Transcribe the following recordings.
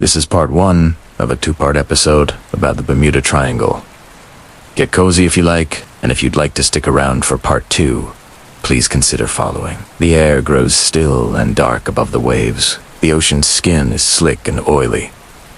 This is part one of a two-part episode about the Bermuda Triangle. Get cozy if you like, and if you'd like to stick around for part two, please consider following. The air grows still and dark above the waves. The ocean's skin is slick and oily,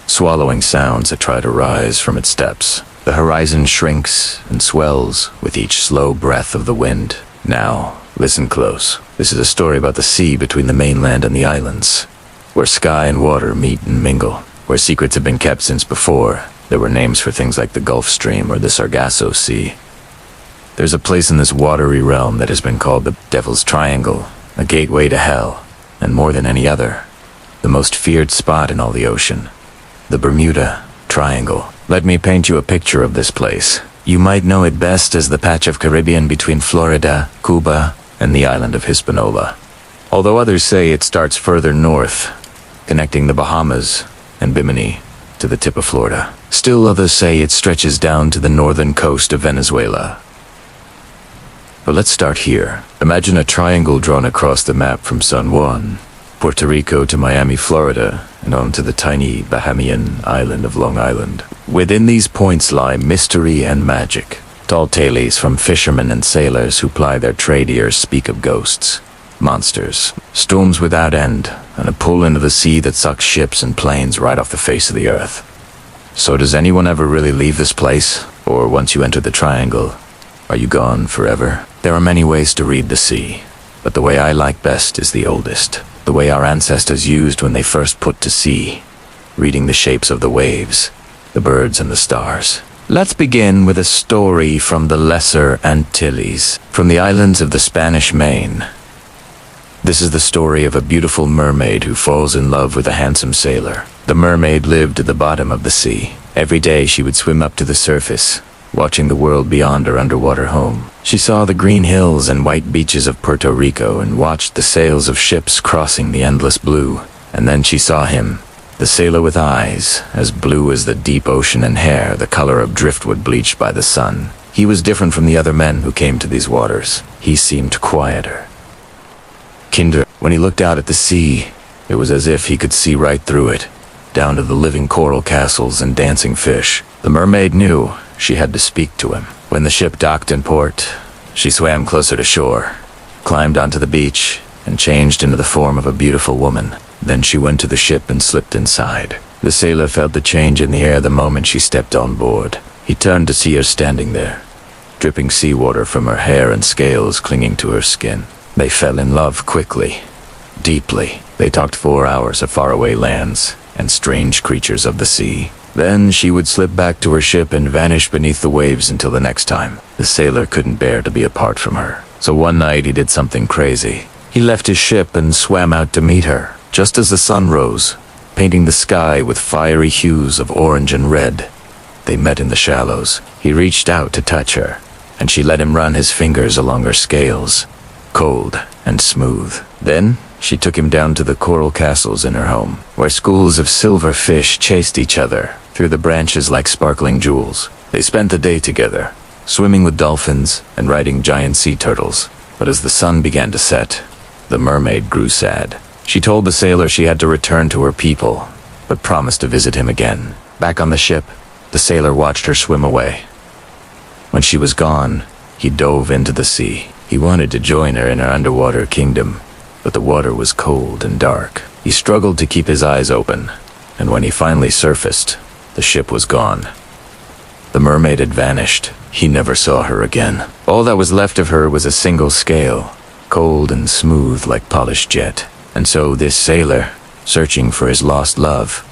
swallowing sounds that try to rise from its depths. The horizon shrinks and swells with each slow breath of the wind. Now, listen close. This is a story about the sea between the mainland and the islands, where sky and water meet and mingle, where secrets have been kept since before there were names for things like the Gulf Stream or the Sargasso Sea. There's a place in this watery realm that has been called the Devil's Triangle, a gateway to hell, and more than any other, the most feared spot in all the ocean, the Bermuda Triangle. Let me paint you a picture of this place. You might know it best as the patch of Caribbean between Florida, Cuba, and the island of Hispaniola. Although others say it starts further north, connecting the Bahamas and Bimini to the tip of Florida. Still others say it stretches down to the northern coast of Venezuela. But let's start here. Imagine a triangle drawn across the map from San Juan, Puerto Rico to Miami, Florida, and on to the tiny Bahamian island of Long Island. Within these points lie mystery and magic. Tall tales from fishermen and sailors who ply their trade here speak of ghosts, monsters, storms without end, and a pull into the sea that sucks ships and planes right off the face of the earth. So does anyone ever really leave this place? Or once you enter the triangle, are you gone forever? There are many ways to read the sea, but the way I like best is the oldest. The way our ancestors used when they first put to sea, reading the shapes of the waves, the birds and the stars. Let's begin with a story from the Lesser Antilles, from the islands of the Spanish Main. This is the story of a beautiful mermaid who falls in love with a handsome sailor. The mermaid lived at the bottom of the sea. Every day she would swim up to the surface, watching the world beyond her underwater home. She saw the green hills and white beaches of Puerto Rico and watched the sails of ships crossing the endless blue. And then she saw him, the sailor with eyes as blue as the deep ocean and hair the color of driftwood bleached by the sun. He was different from the other men who came to these waters. He seemed quieter, kinder. When he looked out at the sea, it was as if he could see right through it, down to the living coral castles and dancing fish. The mermaid knew she had to speak to him. When the ship docked in port, she swam closer to shore, climbed onto the beach, and changed into the form of a beautiful woman. Then she went to the ship and slipped inside. The sailor felt the change in the air the moment she stepped on board. He turned to see her standing there, dripping seawater from her hair and scales clinging to her skin. They fell in love quickly, deeply. They talked 4 hours of faraway lands and strange creatures of the sea. Then she would slip back to her ship and vanish beneath the waves until the next time. The sailor couldn't bear to be apart from her. So one night he did something crazy. He left his ship and swam out to meet her, just as the sun rose, painting the sky with fiery hues of orange and red. They met in the shallows. He reached out to touch her, and she let him run his fingers along her scales, cold and smooth. Then she took him down to the coral castles in her home, where schools of silver fish chased each other through the branches like sparkling jewels. They spent the day together, swimming with dolphins and riding giant sea turtles. But as the sun began to set, the mermaid grew sad. She told the sailor she had to return to her people, but promised to visit him again. Back on the ship, the sailor watched her swim away. When she was gone, he dove into the sea. He wanted to join her in her underwater kingdom, but the water was cold and dark. He struggled to keep his eyes open, and when he finally surfaced, the ship was gone. The mermaid had vanished. He never saw her again. All that was left of her was a single scale, cold and smooth like polished jet. And so this sailor, searching for his lost love,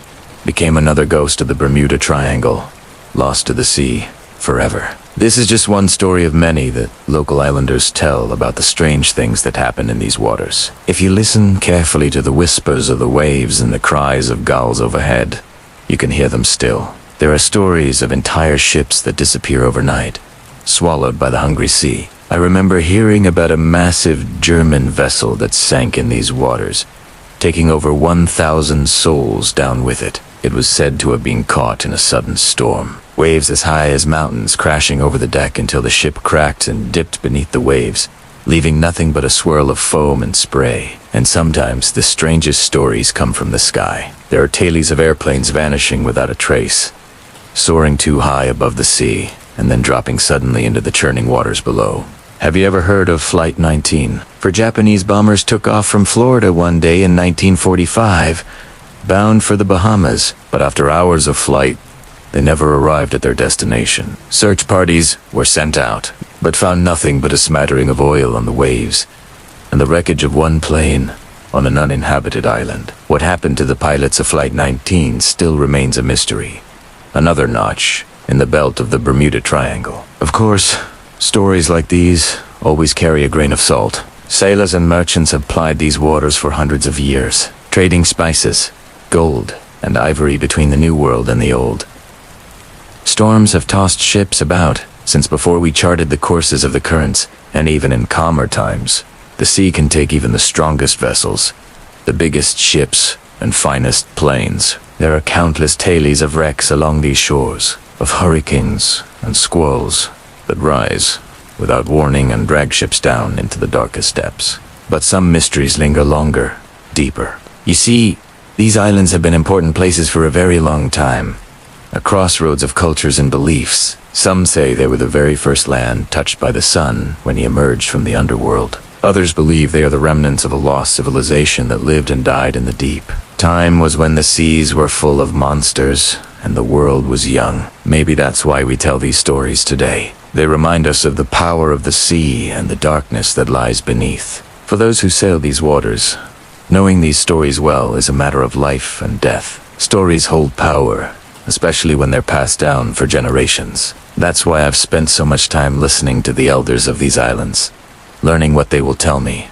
became another ghost of the Bermuda Triangle, lost to the sea forever. This is just one story of many that local islanders tell about the strange things that happen in these waters. If you listen carefully to the whispers of the waves and the cries of gulls overhead, you can hear them still. There are stories of entire ships that disappear overnight, swallowed by the hungry sea. I remember hearing about a massive German vessel that sank in these waters, taking over 1,000 souls down with it. It was said to have been caught in a sudden storm. Waves as high as mountains crashing over the deck until the ship cracked and dipped beneath the waves, leaving nothing but a swirl of foam and spray. And sometimes the strangest stories come from the sky. There are tales of airplanes vanishing without a trace, soaring too high above the sea, and then dropping suddenly into the churning waters below. Have you ever heard of Flight 19? For Japanese bombers took off from Florida one day in 1945, bound for the Bahamas, but after hours of flight, they never arrived at their destination. Search parties were sent out, but found nothing but a smattering of oil on the waves, and the wreckage of one plane on an uninhabited island. What happened to the pilots of Flight 19 still remains a mystery. Another notch in the belt of the Bermuda Triangle. Of course, stories like these always carry a grain of salt. Sailors and merchants have plied these waters for hundreds of years, trading spices, gold, and ivory between the New World and the Old. Storms have tossed ships about since before we charted the courses of the currents, and even in calmer times, the sea can take even the strongest vessels, the biggest ships and finest planes. There are countless tales of wrecks along these shores, of hurricanes and squalls that rise without warning and drag ships down into the darkest depths. But some mysteries linger longer, deeper. You see, these islands have been important places for a very long time, a crossroads of cultures and beliefs. Some say they were the very first land touched by the sun when he emerged from the underworld. Others believe they are the remnants of a lost civilization that lived and died in the deep. Time was when the seas were full of monsters and the world was young. Maybe that's why we tell these stories today. They remind us of the power of the sea and the darkness that lies beneath. For those who sail these waters, knowing these stories well is a matter of life and death. Stories hold power, especially when they're passed down for generations. That's why I've spent so much time listening to the elders of these islands, learning what they will tell me,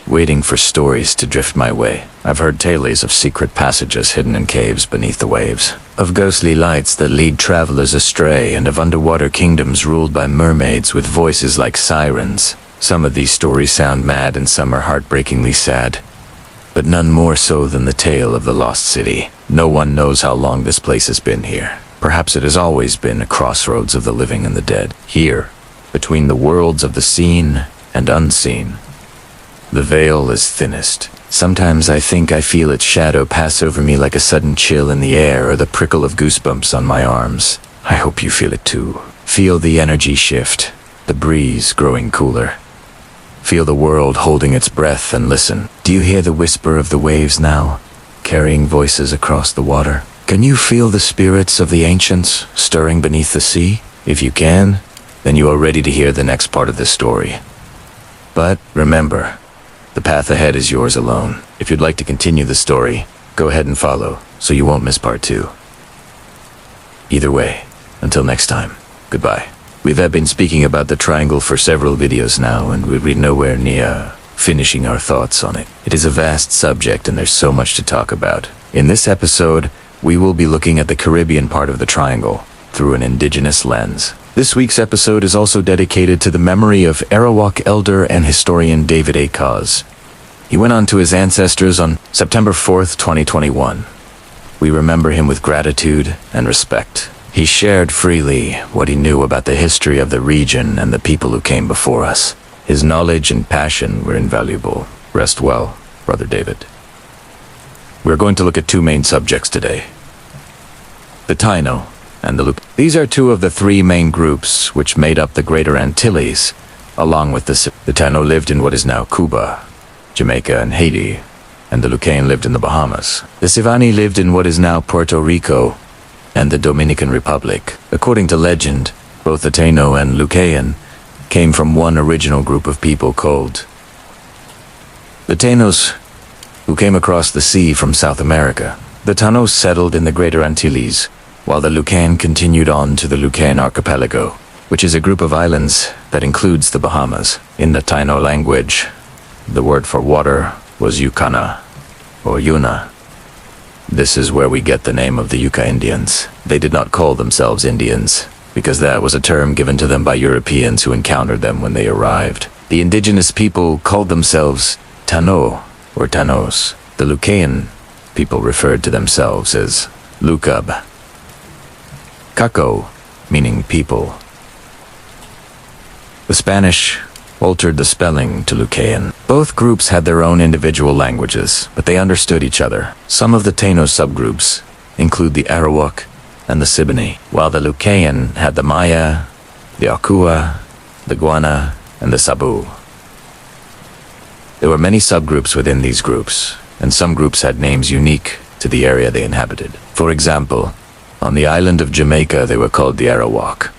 waiting for stories to drift my way. I've heard tales of secret passages hidden in caves beneath the waves, of ghostly lights that lead travelers astray, and of underwater kingdoms ruled by mermaids with voices like sirens. Some of these stories sound mad and some are heartbreakingly sad, but none more so than the tale of the lost city. No one knows how long this place has been here. Perhaps it has always been a crossroads of the living and the dead. Here, between the worlds of the seen and unseen, the veil is thinnest. Sometimes I think I feel its shadow pass over me like a sudden chill in the air or the prickle of goosebumps on my arms. I hope you feel it too. Feel the energy shift, the breeze growing cooler. Feel the world holding its breath and listen. Do you hear the whisper of the waves now, carrying voices across the water? Can you feel the spirits of the ancients stirring beneath the sea? If you can, then you are ready to hear the next part of this story. But remember, the path ahead is yours alone. If you'd like to continue the story, go ahead and follow, so you won't miss part 2. Either way, until next time, goodbye. We've been speaking about the triangle for several videos now, and we're nowhere near finishing our thoughts on it. It is a vast subject, and there's so much to talk about. In this episode, we will be looking at the Caribbean part of the triangle through an indigenous lens. This week's episode is also dedicated to the memory of Arawak elder and historian David A. Cause. He went on to his ancestors on September 4th, 2021. We remember him with gratitude and respect. He shared freely what he knew about the history of the region and the people who came before us. His knowledge and passion were invaluable. Rest well, Brother David. We're going to look at 2 main subjects today: the Taino and the Lucayan. These are 2 of the 3 main groups which made up the Greater Antilles, along with the Taino lived in what is now Cuba, Jamaica, and Haiti, and the Lucayan lived in the Bahamas. The Sivani lived in what is now Puerto Rico and the Dominican Republic. According to legend, both the Taino and Lucayan came from one original group of people called the Tainos, who came across the sea from South America. The Tainos settled in the Greater Antilles, while the Lucayan continued on to the Lucayan Archipelago, which is a group of islands that includes the Bahamas. In the Taino language, the word for water was Yucana, or Yuna. This is where we get the name of the Yucca Indians. They did not call themselves Indians, because that was a term given to them by Europeans who encountered them when they arrived. The indigenous people called themselves Taino, or Tainos. The Lucayan people referred to themselves as Lucab. Kako, meaning people. The Spanish altered the spelling to Lucayan. Both groups had their own individual languages, but they understood each other. Some of the Taino subgroups include the Arawak and the Siboney, while the Lucayan had the Maya, the Akua, the Guana, and the Sabu. There were many subgroups within these groups, and some groups had names unique to the area they inhabited. For example, on the island of Jamaica they were called the Arawak,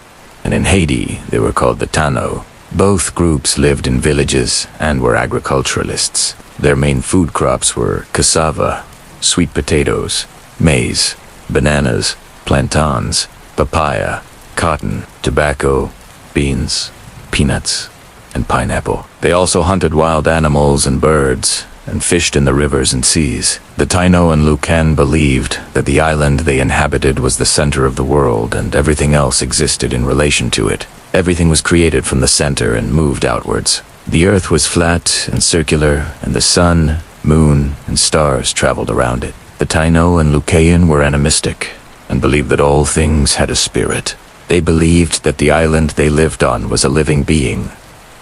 and in Haiti they were called the Taino. Both groups lived in villages and were agriculturalists. Their main food crops were cassava, sweet potatoes, maize, bananas, plantains, papaya, cotton, tobacco, beans, peanuts, and pineapple. They also hunted wild animals and birds, and fished in the rivers and seas. The Taino and Lucayan believed that the island they inhabited was the center of the world and everything else existed in relation to it. Everything was created from the center and moved outwards. The earth was flat and circular, and the sun, moon, and stars traveled around it. The Taino and Lucayan were animistic and believed that all things had a spirit. They believed that the island they lived on was a living being,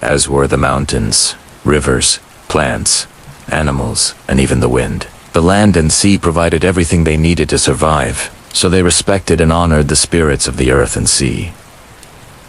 as were the mountains, rivers, plants, animals, and even the wind. The land and sea provided everything they needed to survive, so they respected and honored the spirits of the earth and sea.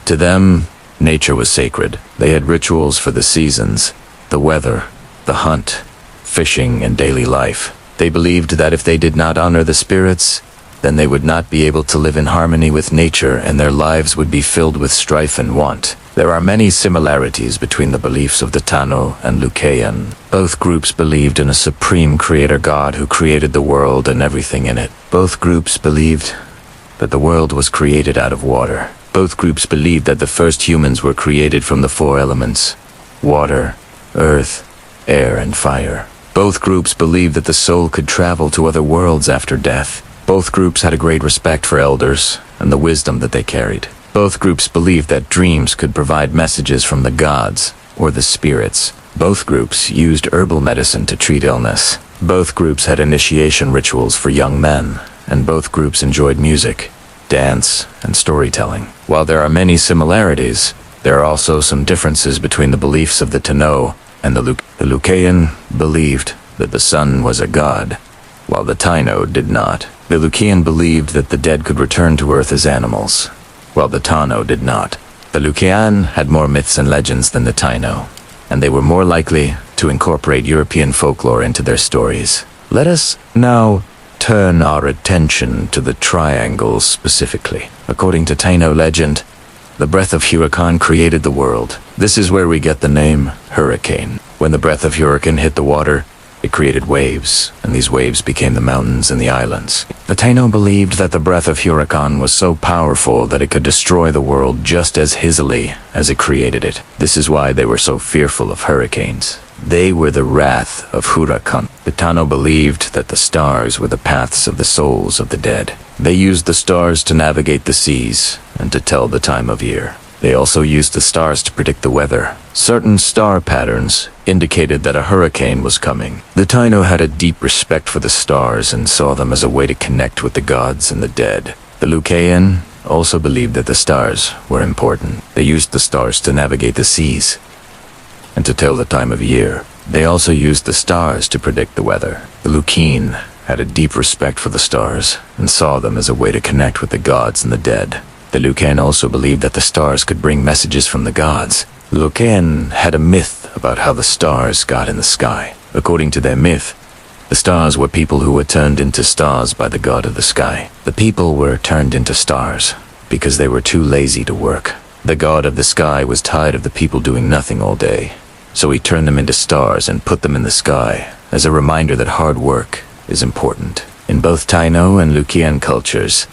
To them, nature was sacred. They had rituals for the seasons, the weather, the hunt, fishing, and daily life. They believed that if they did not honor the spirits, then they would not be able to live in harmony with nature and their lives would be filled with strife and want. There are many similarities between the beliefs of the Taino and Lucayan. Both groups believed in a supreme creator god who created the world and everything in it. Both groups believed that the world was created out of water. Both groups believed that the first humans were created from the four elements: water, earth, air, and fire. Both groups believed that the soul could travel to other worlds after death. Both groups had a great respect for elders and the wisdom that they carried. Both groups believed that dreams could provide messages from the gods or the spirits. Both groups used herbal medicine to treat illness. Both groups had initiation rituals for young men, and both groups enjoyed music, dance, and storytelling. While there are many similarities, there are also some differences between the beliefs of the Taino and the Lucayan believed that the sun was a god, while the Taino did not. The Lucayan believed that the dead could return to earth as animals, while the Taino did not. The Lucayan had more myths and legends than the Taino, and they were more likely to incorporate European folklore into their stories. Let us now turn our attention to the triangle specifically. According to Taino legend, the breath of Huracán created the world. This is where we get the name Hurricane. When the breath of Huracán hit the water, it created waves, and these waves became the mountains and the islands. The Taino believed that the breath of Huracán was so powerful that it could destroy the world just as easily as it created it. This is why they were so fearful of hurricanes. They were the wrath of Huracán. The Taino believed that the stars were the paths of the souls of the dead. They used the stars to navigate the seas and to tell the time of year. They also used the stars to predict the weather. Certain star patterns indicated that a hurricane was coming. The Taino had a deep respect for the stars and saw them as a way to connect with the gods and the dead. The Lucayan also believed that the stars were important. They used the stars to navigate the seas and to tell the time of year. They also used the stars to predict the weather. The Lucayan had a deep respect for the stars and saw them as a way to connect with the gods and the dead. The Lucayan also believed that the stars could bring messages from the gods. The Lucayan had a myth about how the stars got in the sky. According to their myth, the stars were people who were turned into stars by the god of the sky. The people were turned into stars because they were too lazy to work. The god of the sky was tired of the people doing nothing all day, so he turned them into stars and put them in the sky as a reminder that hard work is important. In both Taino and Lucayan cultures,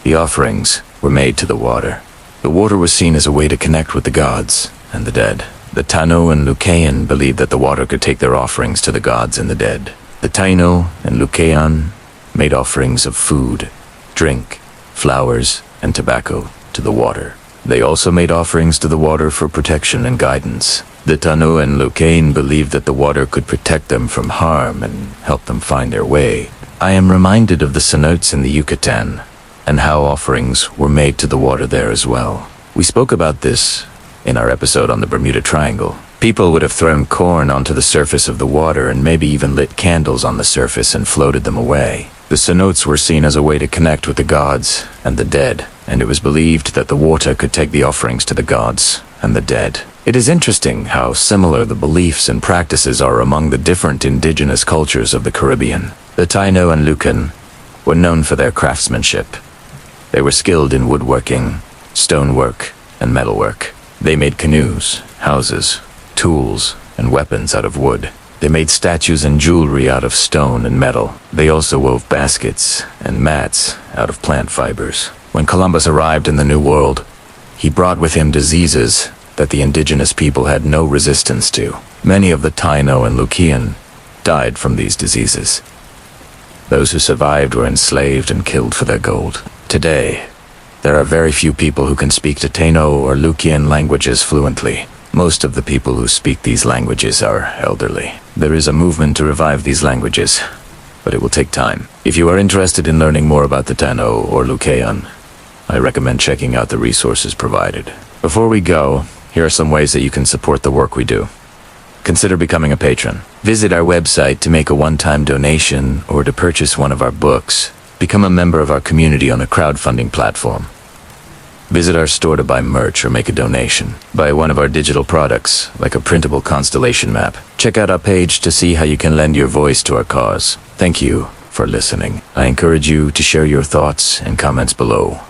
the offerings were made to the water. The water was seen as a way to connect with the gods and the dead. The Taino and Lucayan believed that the water could take their offerings to the gods and the dead. The Taino and Lucayan made offerings of food, drink, flowers, and tobacco to the water. They also made offerings to the water for protection and guidance. The Taino and Lucayan believed that the water could protect them from harm and help them find their way. I am reminded of the cenotes in the Yucatan and how offerings were made to the water there as well. We spoke about this In our episode on the Bermuda Triangle, people would have thrown corn onto the surface of the water and maybe even lit candles on the surface and floated them away. The cenotes were seen as a way to connect with the gods and the dead, and it was believed that the water could take the offerings to the gods and the dead. It is interesting how similar the beliefs and practices are among the different indigenous cultures of the Caribbean. The Taino and Lucayan were known for their craftsmanship. They were skilled in woodworking, stonework, and metalwork. They made canoes, houses, tools, and weapons out of wood. They made statues and jewelry out of stone and metal. They also wove baskets and mats out of plant fibers. When Columbus arrived in the New World, he brought with him diseases that the indigenous people had no resistance to. Many of the Taino and Lucayan died from these diseases. Those who survived were enslaved and killed for their gold. Today, there are very few people who can speak the Taino or Lucayan languages fluently. Most of the people who speak these languages are elderly. There is a movement to revive these languages, but it will take time. If you are interested in learning more about the Taino or Lucayan, I recommend checking out the resources provided. Before we go, here are some ways that you can support the work we do. Consider becoming a patron. Visit our website to make a one-time donation or to purchase one of our books. Become a member of our community on a crowdfunding platform. Visit our store to buy merch or make a donation. Buy one of our digital products, like a printable constellation map. Check out our page to see how you can lend your voice to our cause. Thank you for listening. I encourage you to share your thoughts and comments below.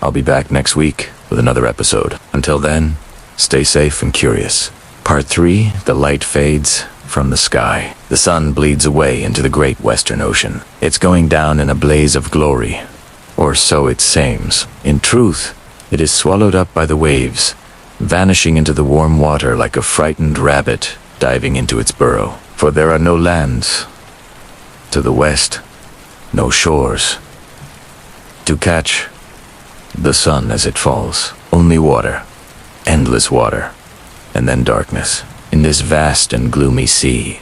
I'll be back next week with another episode. Until then, stay safe and curious. Part 3, the light fades from the sky. The sun bleeds away into the great western ocean. It's going down in a blaze of glory, or so it seems. In truth, it is swallowed up by the waves, vanishing into the warm water like a frightened rabbit diving into its burrow. For there are no lands to the west, no shores to catch the sun as it falls. Only water, endless water, and then darkness. In this vast and gloomy sea,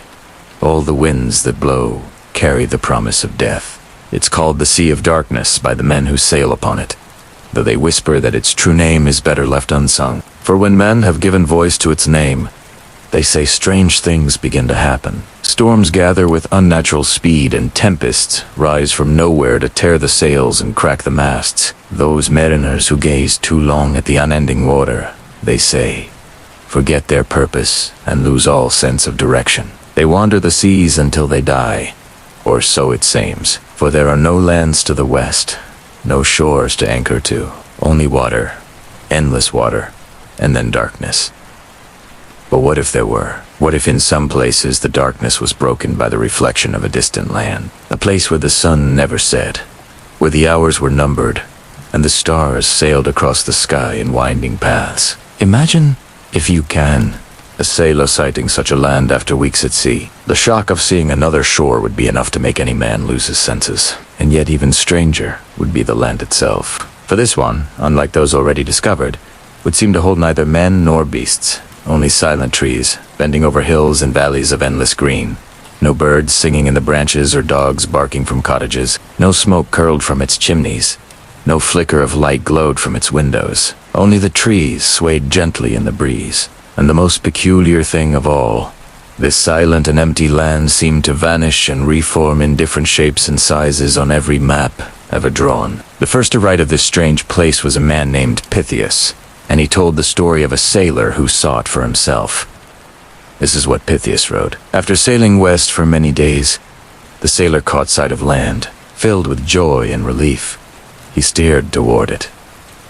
all the winds that blow carry the promise of death. It's called the Sea of Darkness by the men who sail upon it, though they whisper that its true name is better left unsung. For when men have given voice to its name, they say strange things begin to happen. Storms gather with unnatural speed, and tempests rise from nowhere to tear the sails and crack the masts. Those mariners who gaze too long at the unending water, they say, forget their purpose and lose all sense of direction. They wander the seas until they die, or so it seems. For there are no lands to the west, no shores to anchor to, only water, endless water, and then darkness. But what if there were? What if in some places the darkness was broken by the reflection of a distant land? A place where the sun never set, where the hours were numbered, and the stars sailed across the sky in winding paths. Imagine, if you can, a sailor sighting such a land after weeks at sea. The shock of seeing another shore would be enough to make any man lose his senses. And yet even stranger would be the land itself. For this one, unlike those already discovered, would seem to hold neither men nor beasts. Only silent trees, bending over hills and valleys of endless green. No birds singing in the branches or dogs barking from cottages. No smoke curled from its chimneys. No flicker of light glowed from its windows. Only the trees swayed gently in the breeze. And the most peculiar thing of all, this silent and empty land seemed to vanish and reform in different shapes and sizes on every map ever drawn. The first to write of this strange place was a man named Pythias, and he told the story of a sailor who saw it for himself. This is what Pythias wrote. After sailing west for many days, the sailor caught sight of land, filled with joy and relief. He steered toward it,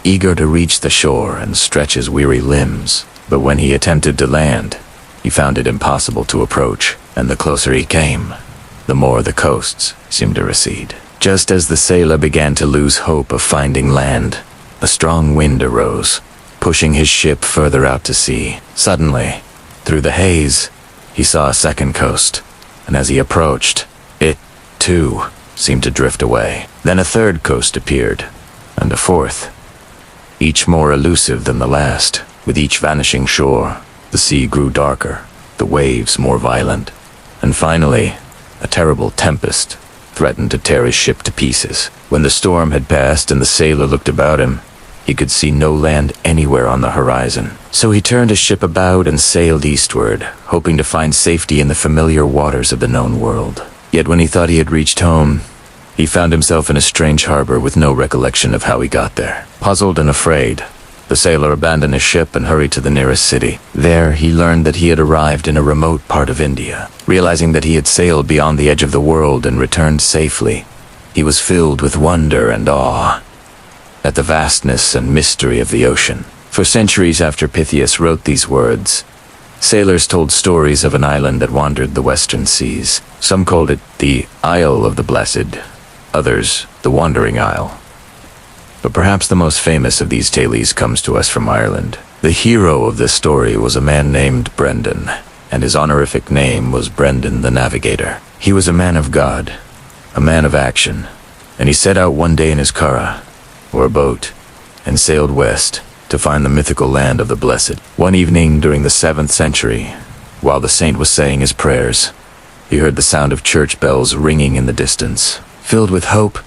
eager to reach the shore and stretch his weary limbs. But when he attempted to land, he found it impossible to approach, and the closer he came, the more the coasts seemed to recede. Just as the sailor began to lose hope of finding land, a strong wind arose, pushing his ship further out to sea. Suddenly, through the haze, he saw a second coast, and as he approached, it, too, seemed to drift away. Then a third coast appeared, and a fourth, each more elusive than the last. With each vanishing shore, the sea grew darker, the waves more violent, and finally, a terrible tempest threatened to tear his ship to pieces. When the storm had passed and the sailor looked about him, He could see no land anywhere on the horizon. So he turned his ship about and sailed eastward, hoping to find safety in the familiar waters of the known world. Yet when he thought he had reached home, he found himself in a strange harbor with no recollection of how he got there. Puzzled and afraid, the sailor abandoned his ship and hurried to the nearest city. There, he learned that he had arrived in a remote part of India. Realizing that he had sailed beyond the edge of the world and returned safely, he was filled with wonder and awe at the vastness and mystery of the ocean. For centuries after Pythias wrote these words, sailors told stories of an island that wandered the western seas. Some called it the Isle of the Blessed, others the Wandering Isle. But perhaps the most famous of these tales comes to us from Ireland. The hero of this story was a man named Brendan, and his honorific name was Brendan the Navigator. He was a man of God, a man of action, and he set out one day in his curragh, or a boat, and sailed west to find the mythical land of the blessed. One evening during the 7th century, while the saint was saying his prayers, he heard the sound of church bells ringing in the distance. Filled with hope,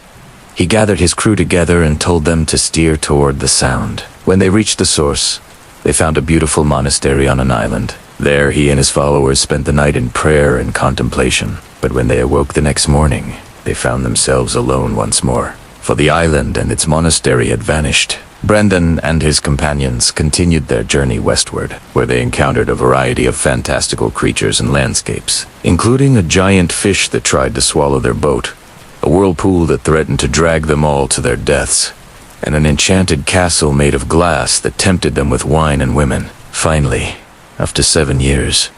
he gathered his crew together and told them to steer toward the sound. When they reached the source, they found a beautiful monastery on an island. There he and his followers spent the night in prayer and contemplation. But when they awoke the next morning, they found themselves alone once more, for the island and its monastery had vanished. Brendan and his companions continued their journey westward, where they encountered a variety of fantastical creatures and landscapes, including a giant fish that tried to swallow their boat, a whirlpool that threatened to drag them all to their deaths, and an enchanted castle made of glass that tempted them with wine and women. Finally, after 7 years,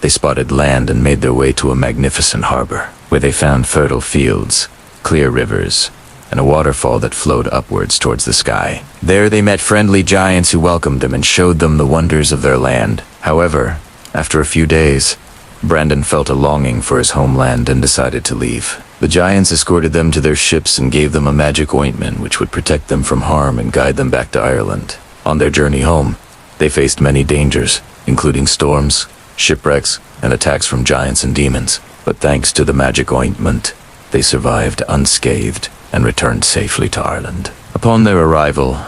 they spotted land and made their way to a magnificent harbor, where they found fertile fields, clear rivers, and a waterfall that flowed upwards towards the sky. There they met friendly giants who welcomed them and showed them the wonders of their land. However, after a few days, Brandon felt a longing for his homeland and decided to leave. The giants escorted them to their ships and gave them a magic ointment which would protect them from harm and guide them back to Ireland. On their journey home, they faced many dangers, including storms, shipwrecks, and attacks from giants and demons. But thanks to the magic ointment, they survived unscathed and returned safely to Ireland. Upon their arrival,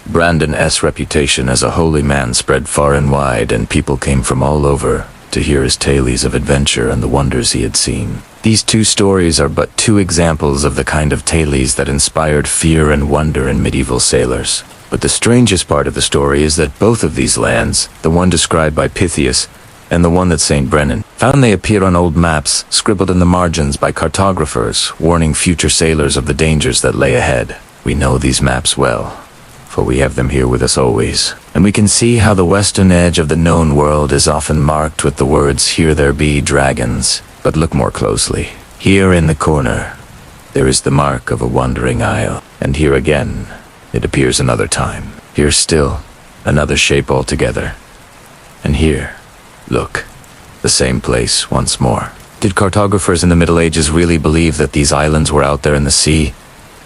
Brandon's reputation as a holy man spread far and wide, and people came from all over to hear his tales of adventure and the wonders he had seen. These two stories are but two examples of the kind of tales that inspired fear and wonder in medieval sailors. But the strangest part of the story is that both of these lands, the one described by Pythias and the one that St. Brennan found, they appear on old maps, scribbled in the margins by cartographers, warning future sailors of the dangers that lay ahead. We know these maps well, for we have them here with us always, and we can see how the western edge of the known world is often marked with the words, "Here there be dragons." But look more closely. Here in the corner, there is the mark of a wandering isle, and here again, it appears another time. Here still, another shape altogether. And here, look, the same place once more. Did cartographers in the Middle Ages really believe that these islands were out there in the sea,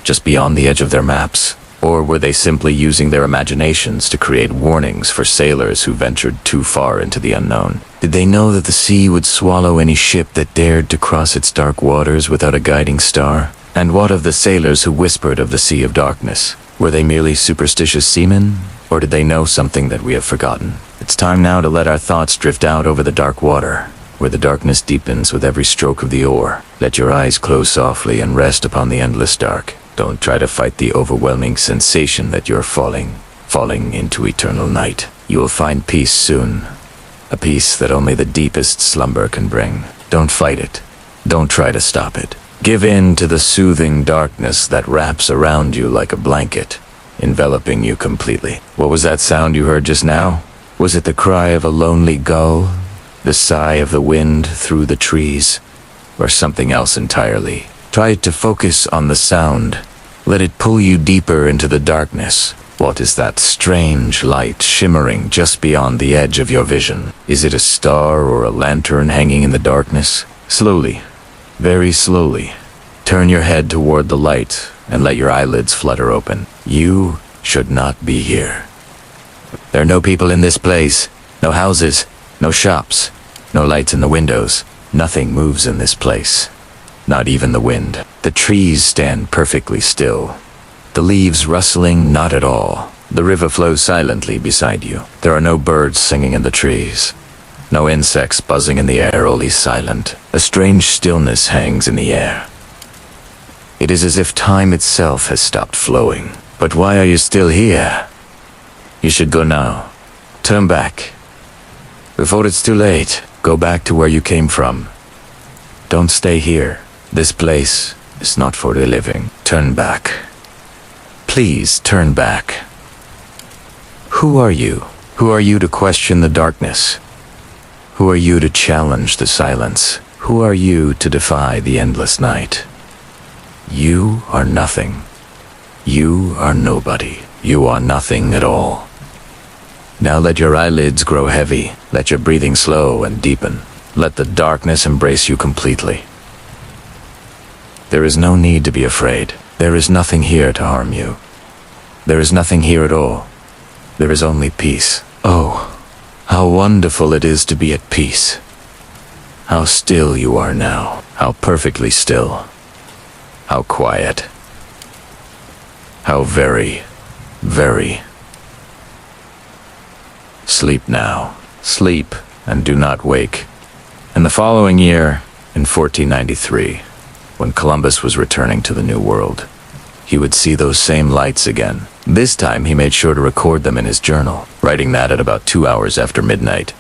just beyond the edge of their maps? Or were they simply using their imaginations to create warnings for sailors who ventured too far into the unknown? Did they know that the sea would swallow any ship that dared to cross its dark waters without a guiding star? And what of the sailors who whispered of the Sea of Darkness? Were they merely superstitious seamen, or did they know something that we have forgotten? It's time now to let our thoughts drift out over the dark water, where the darkness deepens with every stroke of the oar. Let your eyes close softly and rest upon the endless dark. Don't try to fight the overwhelming sensation that you're falling into eternal night. You will find peace soon, a peace that only the deepest slumber can bring. Don't fight it. Don't try to stop it. Give in to the soothing darkness that wraps around you like a blanket, enveloping you completely. What was that sound you heard just now? Was it the cry of a lonely gull, the sigh of the wind through the trees, or something else entirely? Try to focus on the sound. Let it pull you deeper into the darkness. What is that strange light shimmering just beyond the edge of your vision? Is it a star or a lantern hanging in the darkness? Slowly, very slowly, turn your head toward the light and let your eyelids flutter open. You should not be here. There are no people in this place, no houses, no shops, no lights in the windows. Nothing moves in this place, not even the wind. The trees stand perfectly still, the leaves rustling not at all. The river flows silently beside you. There are no birds singing in the trees. No insects buzzing in the air, only silent. A strange stillness hangs in the air. It is as if time itself has stopped flowing. But why are you still here? You should go now. Turn back. Before it's too late, go back to where you came from. Don't stay here. This place is not for the living. Turn back. Please turn back. Who are you? Who are you to question the darkness? Who are you to challenge the silence? Who are you to defy the endless night? You are nothing. You are nobody. You are nothing at all. Now let your eyelids grow heavy. Let your breathing slow and deepen. Let the darkness embrace you completely. There is no need to be afraid. There is nothing here to harm you. There is nothing here at all. There is only peace. Oh, how wonderful it is to be at peace. How still you are now. How perfectly still. How quiet. How very, very. Sleep now. Sleep and do not wake. In the following year, in 1493, when Columbus was returning to the New World, he would see those same lights again. This time he made sure to record them in his journal, writing that at about 2 hours after midnight.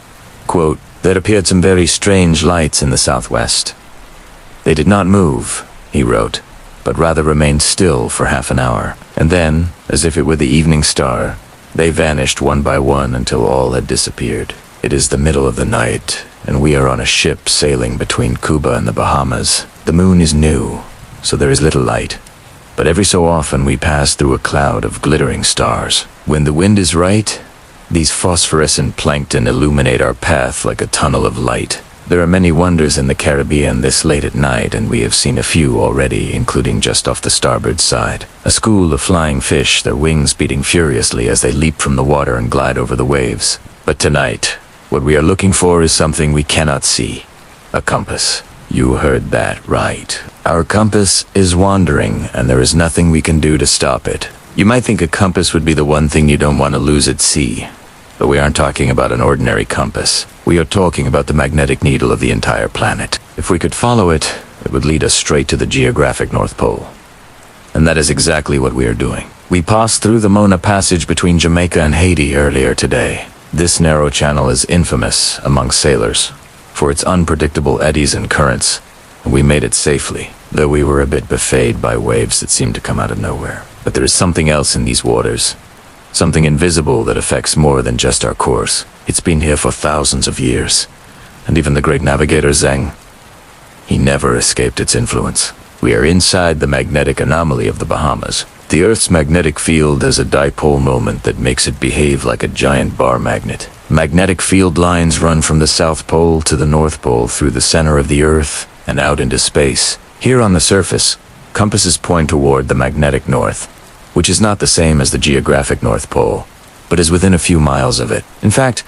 Quote, "There appeared some very strange lights in the southwest. They did not move," he wrote, "but rather remained still for half an hour. And then, as if it were the evening star, they vanished one by one until all had disappeared. It is the middle of the night, and we are on a ship sailing between Cuba and the Bahamas. The moon is new, so there is little light. But every so often we pass through a cloud of glittering stars. When the wind is right, these phosphorescent plankton illuminate our path like a tunnel of light. There are many wonders in the Caribbean this late at night, and we have seen a few already, including just off the starboard side. A school of flying fish, their wings beating furiously as they leap from the water and glide over the waves. But tonight, what we are looking for is something we cannot see. A compass. You heard that right. Our compass is wandering, and there is nothing we can do to stop it. You might think a compass would be the one thing you don't want to lose at sea. But we aren't talking about an ordinary compass. We are talking about the magnetic needle of the entire planet. If we could follow it, it would lead us straight to the geographic North Pole. And that is exactly what we are doing. We passed through the Mona Passage between Jamaica and Haiti earlier today. This narrow channel is infamous among sailors for its unpredictable eddies and currents, and we made it safely, though we were a bit buffeted by waves that seemed to come out of nowhere. But there is something else in these waters. Something invisible that affects more than just our course. It's been here for thousands of years. And even the great navigator Zheng, he never escaped its influence. We are inside the magnetic anomaly of the Bahamas. The Earth's magnetic field has a dipole moment that makes it behave like a giant bar magnet. Magnetic field lines run from the South Pole to the North Pole through the center of the Earth and out into space. Here on the surface, compasses point toward the magnetic north, which is not the same as the geographic North Pole, but is within a few miles of it. In fact,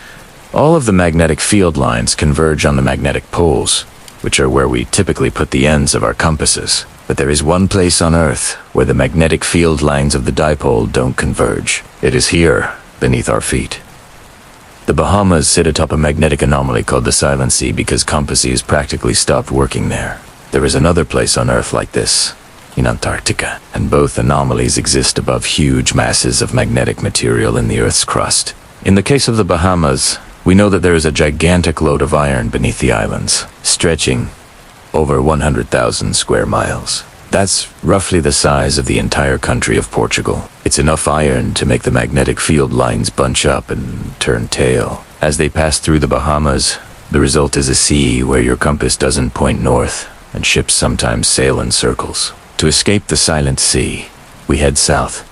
all of the magnetic field lines converge on the magnetic poles, which are where we typically put the ends of our compasses. But there is one place on Earth where the magnetic field lines of the dipole don't converge. It is here, beneath our feet. The Bahamas sit atop a magnetic anomaly called the Silent Sea because compasses practically stopped working there. There is another place on Earth like this, in Antarctica, and both anomalies exist above huge masses of magnetic material in the Earth's crust. In the case of the Bahamas, we know that there is a gigantic load of iron beneath the islands, stretching over 100,000 square miles. That's roughly the size of the entire country of Portugal. It's enough iron to make the magnetic field lines bunch up and turn tail. As they pass through the Bahamas, the result is a sea where your compass doesn't point north, and ships sometimes sail in circles. To escape the Silent Sea, we head south,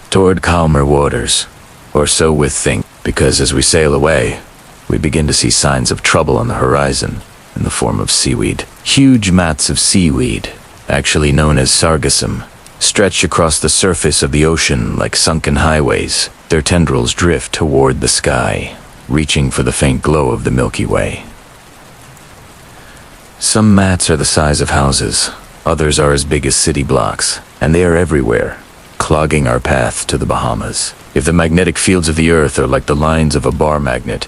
toward calmer waters, or so we think, because as we sail away, we begin to see signs of trouble on the horizon in the form of seaweed. Huge mats of seaweed, actually known as sargassum, stretch across the surface of the ocean like sunken highways. Their tendrils drift toward the sky, reaching for the faint glow of the Milky Way. Some mats are the size of houses, others are as big as city blocks, and they are everywhere, clogging our path to the Bahamas. If the magnetic fields of the Earth are like the lines of a bar magnet,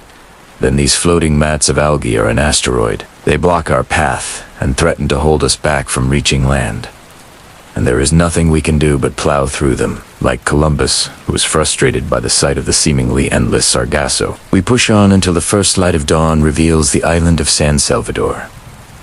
then these floating mats of algae are an asteroid. They block our path and threaten to hold us back from reaching land. And there is nothing we can do but plow through them. Like Columbus, who was frustrated by the sight of the seemingly endless Sargasso, we push on until the first light of dawn reveals the island of San Salvador,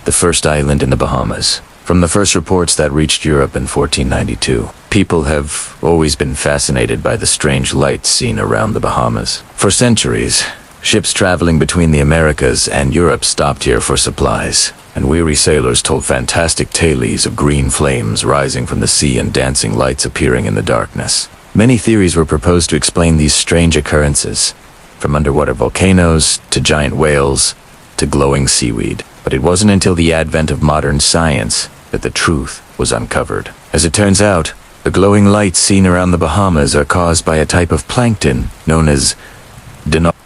the first island in the Bahamas. From the first reports that reached Europe in 1492, people have always been fascinated by the strange lights seen around the Bahamas. For centuries, ships traveling between the Americas and Europe stopped here for supplies, and weary sailors told fantastic tales of green flames rising from the sea and dancing lights appearing in the darkness. Many theories were proposed to explain these strange occurrences, from underwater volcanoes to giant whales to glowing seaweed. But it wasn't until the advent of modern science that the truth was uncovered. As it turns out, the glowing lights seen around the Bahamas are caused by a type of plankton known as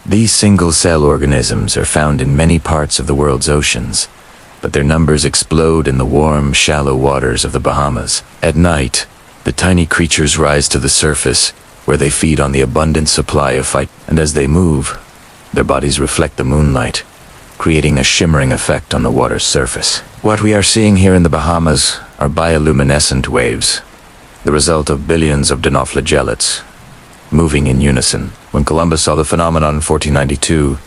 These single-cell organisms are found in many parts of the world's oceans, but their numbers explode in the warm, shallow waters of the Bahamas. At night, the tiny creatures rise to the surface, where they feed on the abundant supply of phytoplankton, and as they move, their bodies reflect the moonlight, creating a shimmering effect on the water's surface. What we are seeing here in the Bahamas are bioluminescent waves, the result of billions of dinoflagellates, moving in unison. When Columbus saw the phenomenon in 1492,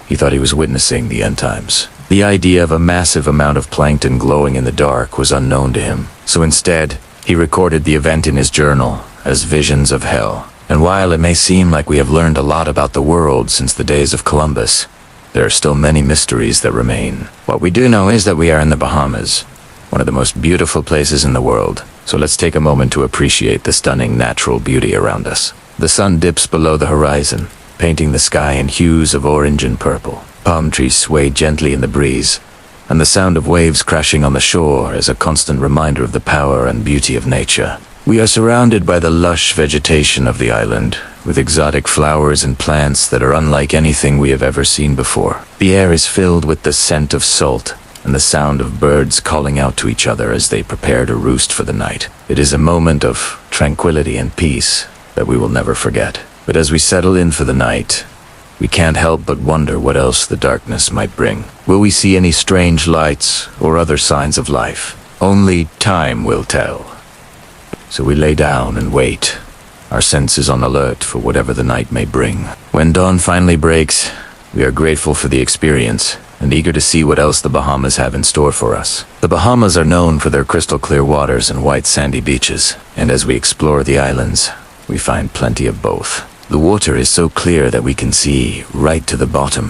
he thought he was witnessing the end times. The idea of a massive amount of plankton glowing in the dark was unknown to him, so instead, he recorded the event in his journal as visions of hell. And while it may seem like we have learned a lot about the world since the days of Columbus, there are still many mysteries that remain. What we do know is that we are in the Bahamas, one of the most beautiful places in the world, so let's take a moment to appreciate the stunning natural beauty around us. The sun dips below the horizon, painting the sky in hues of orange and purple. Palm trees sway gently in the breeze, and the sound of waves crashing on the shore is a constant reminder of the power and beauty of nature. We are surrounded by the lush vegetation of the island, with exotic flowers and plants that are unlike anything we have ever seen before. The air is filled with the scent of salt and the sound of birds calling out to each other as they prepare to roost for the night. It is a moment of tranquility and peace that we will never forget. But as we settle in for the night, we can't help but wonder what else the darkness might bring. Will we see any strange lights or other signs of life? Only time will tell. So we lay down and wait, our senses on alert for whatever the night may bring. When dawn finally breaks, we are grateful for the experience and eager to see what else the Bahamas have in store for us. The Bahamas are known for their crystal clear waters and white sandy beaches, and as we explore the islands, we find plenty of both. The water is so clear that we can see right to the bottom,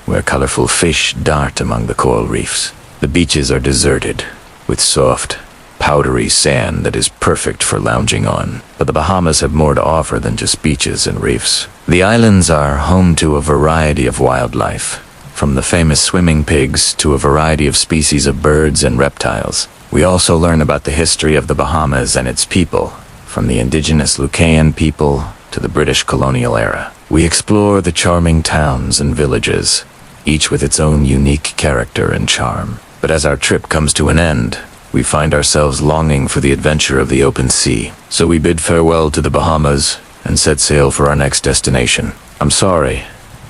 where colorful fish dart among the coral reefs. The beaches are deserted, with soft, powdery sand that is perfect for lounging on. But the Bahamas have more to offer than just beaches and reefs. The islands are home to a variety of wildlife, from the famous swimming pigs to a variety of species of birds and reptiles. We also learn about the history of the Bahamas and its people, from the indigenous Lucayan people to the British colonial era. We explore the charming towns and villages, each with its own unique character and charm. But as our trip comes to an end, we find ourselves longing for the adventure of the open sea. So we bid farewell to the Bahamas and set sail for our next destination. I'm sorry,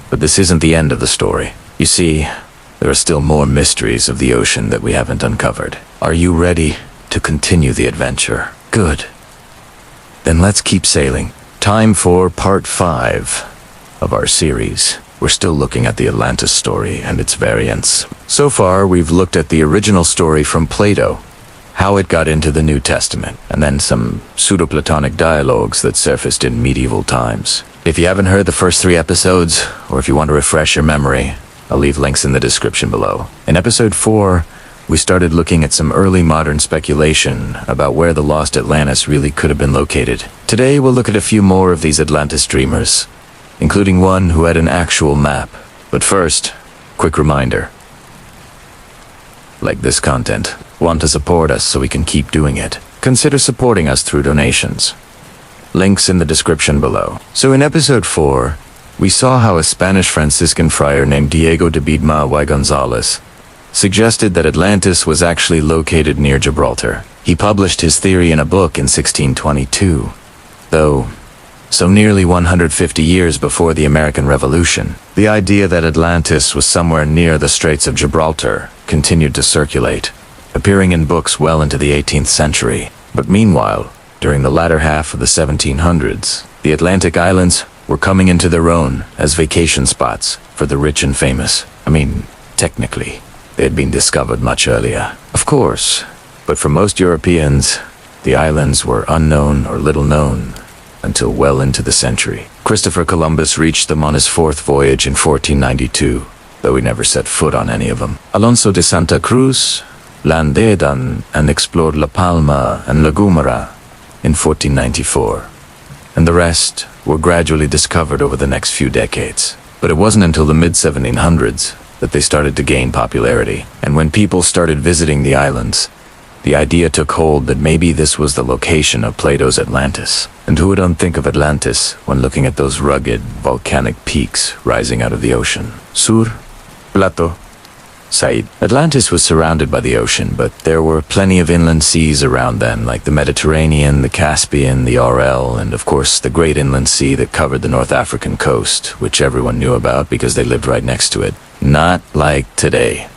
but this isn't the end of the story. You see, there are still more mysteries of the ocean that we haven't uncovered. Are you ready to continue the adventure? Good. Then let's keep sailing. Time for part 5 of our series. We're still looking at the Atlantis story and its variants. So far, we've looked at the original story from Plato, how it got into the New Testament, and then some pseudo-Platonic dialogues that surfaced in medieval times. If you haven't heard the first 3 episodes, or if you want to refresh your memory, I'll leave links in the description below. In episode 4, we started looking at some early modern speculation about where the lost Atlantis really could have been located. Today, we'll look at a few more of these Atlantis dreamers, including one who had an actual map. But first, quick reminder. Like this content, want to support us so we can keep doing it? Consider supporting us through donations. Links in the description below. So in episode 4, we saw how a Spanish Franciscan friar named Diego de Biedma y Gonzalez suggested that Atlantis was actually located near Gibraltar. He published his theory in a book in 1622, Though, so nearly 150 years before the American Revolution, the idea that Atlantis was somewhere near the Straits of Gibraltar continued to circulate, appearing in books well into the 18th century. But meanwhile, during the latter half of the 1700s, the Atlantic Islands were coming into their own as vacation spots for the rich and famous. I mean, technically, they had been discovered much earlier, of course, but for most Europeans, the islands were unknown or little known until well into the century. Christopher Columbus reached them on his fourth voyage in 1492, though he never set foot on any of them. Alonso de Santa Cruz landed on and explored La Palma and La Gomera in 1494, and the rest were gradually discovered over the next few decades. But it wasn't until the mid-1700s that they started to gain popularity, and when people started visiting the islands, the idea took hold that maybe this was the location of Plato's Atlantis. And who would think of Atlantis when looking at those rugged, volcanic peaks rising out of the ocean? Sur, Plato, Said. Atlantis was surrounded by the ocean, but there were plenty of inland seas around then, like the Mediterranean, the Caspian, the Aral, and of course the great inland sea that covered the North African coast, which everyone knew about because they lived right next to it. Not like today.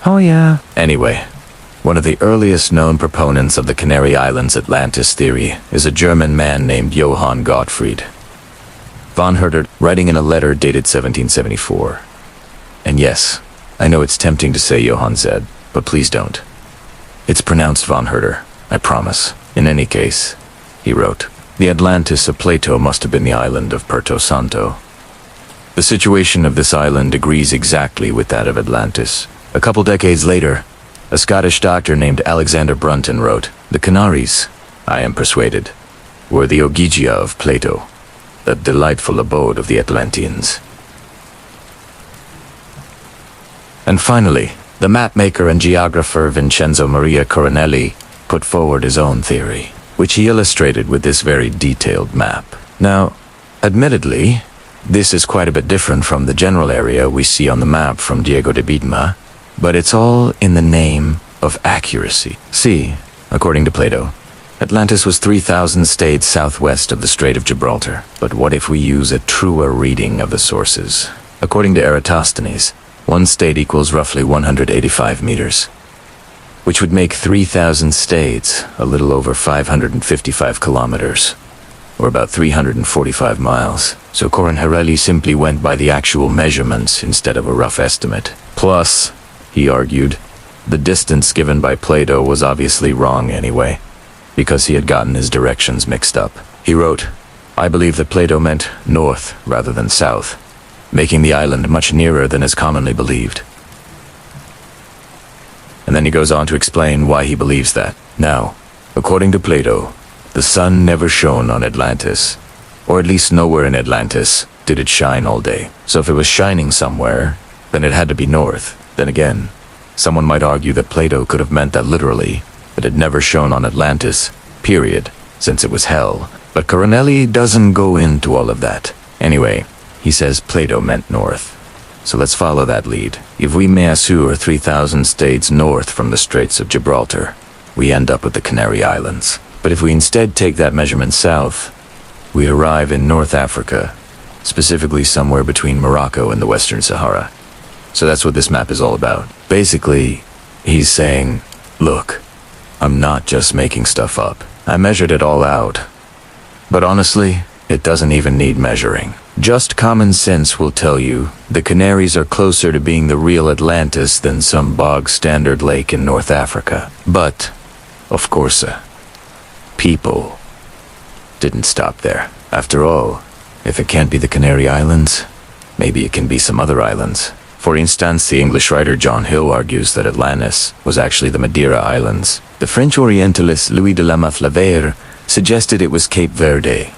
Oh yeah. Anyway, one of the earliest known proponents of the Canary Islands Atlantis theory is a German man named Johann Gottfried von Herder, writing in a letter dated 1774. And yes, I know it's tempting to say Johann said, but please don't. It's pronounced von Herder, I promise. In any case, he wrote, the Atlantis of Plato must have been the island of Puerto Santo. The situation of this island agrees exactly with that of Atlantis. A couple decades later, a Scottish doctor named Alexander Brunton wrote, the Canaries, I am persuaded, were the Ogygia of Plato, the delightful abode of the Atlanteans. And finally, the mapmaker and geographer Vincenzo Maria Coronelli put forward his own theory, which he illustrated with this very detailed map. Now, admittedly, this is quite a bit different from the general area we see on the map from Diego de Biedma, but it's all in the name of accuracy. See, according to Plato, Atlantis was 3,000 states southwest of the Strait of Gibraltar. But what if we use a truer reading of the sources? According to Eratosthenes, one state equals roughly 185 meters, which would make 3,000 states a little over 555 kilometers, or about 345 miles. So Coronelli simply went by the actual measurements instead of a rough estimate. Plus, he argued, the distance given by Plato was obviously wrong anyway, because he had gotten his directions mixed up. He wrote, I believe that Plato meant north rather than south, making the island much nearer than is commonly believed. And then he goes on to explain why he believes that. Now, according to Plato, the sun never shone on Atlantis, or at least nowhere in Atlantis did it shine all day. So if it was shining somewhere, then it had to be north. Then again, someone might argue that Plato could have meant that literally, that it never shone on Atlantis, period, since it was hell. But Coronelli doesn't go into all of that. Anyway, he says Plato meant north. So let's follow that lead. If we measure 3,000 states north from the Straits of Gibraltar, we end up with the Canary Islands. But if we instead take that measurement south, we arrive in North Africa, specifically somewhere between Morocco and the Western Sahara. So that's what this map is all about. Basically, he's saying, look, I'm not just making stuff up. I measured it all out. But honestly, it doesn't even need measuring. Just common sense will tell you the Canaries are closer to being the real Atlantis than some bog-standard lake in North Africa. But, of course, people didn't stop there. After all, if it can't be the Canary Islands, maybe it can be some other islands. For instance, the English writer John Hill argues that Atlantis was actually the Madeira Islands. The French Orientalist Louis de la Matlaveyre suggested it was Cape Verde,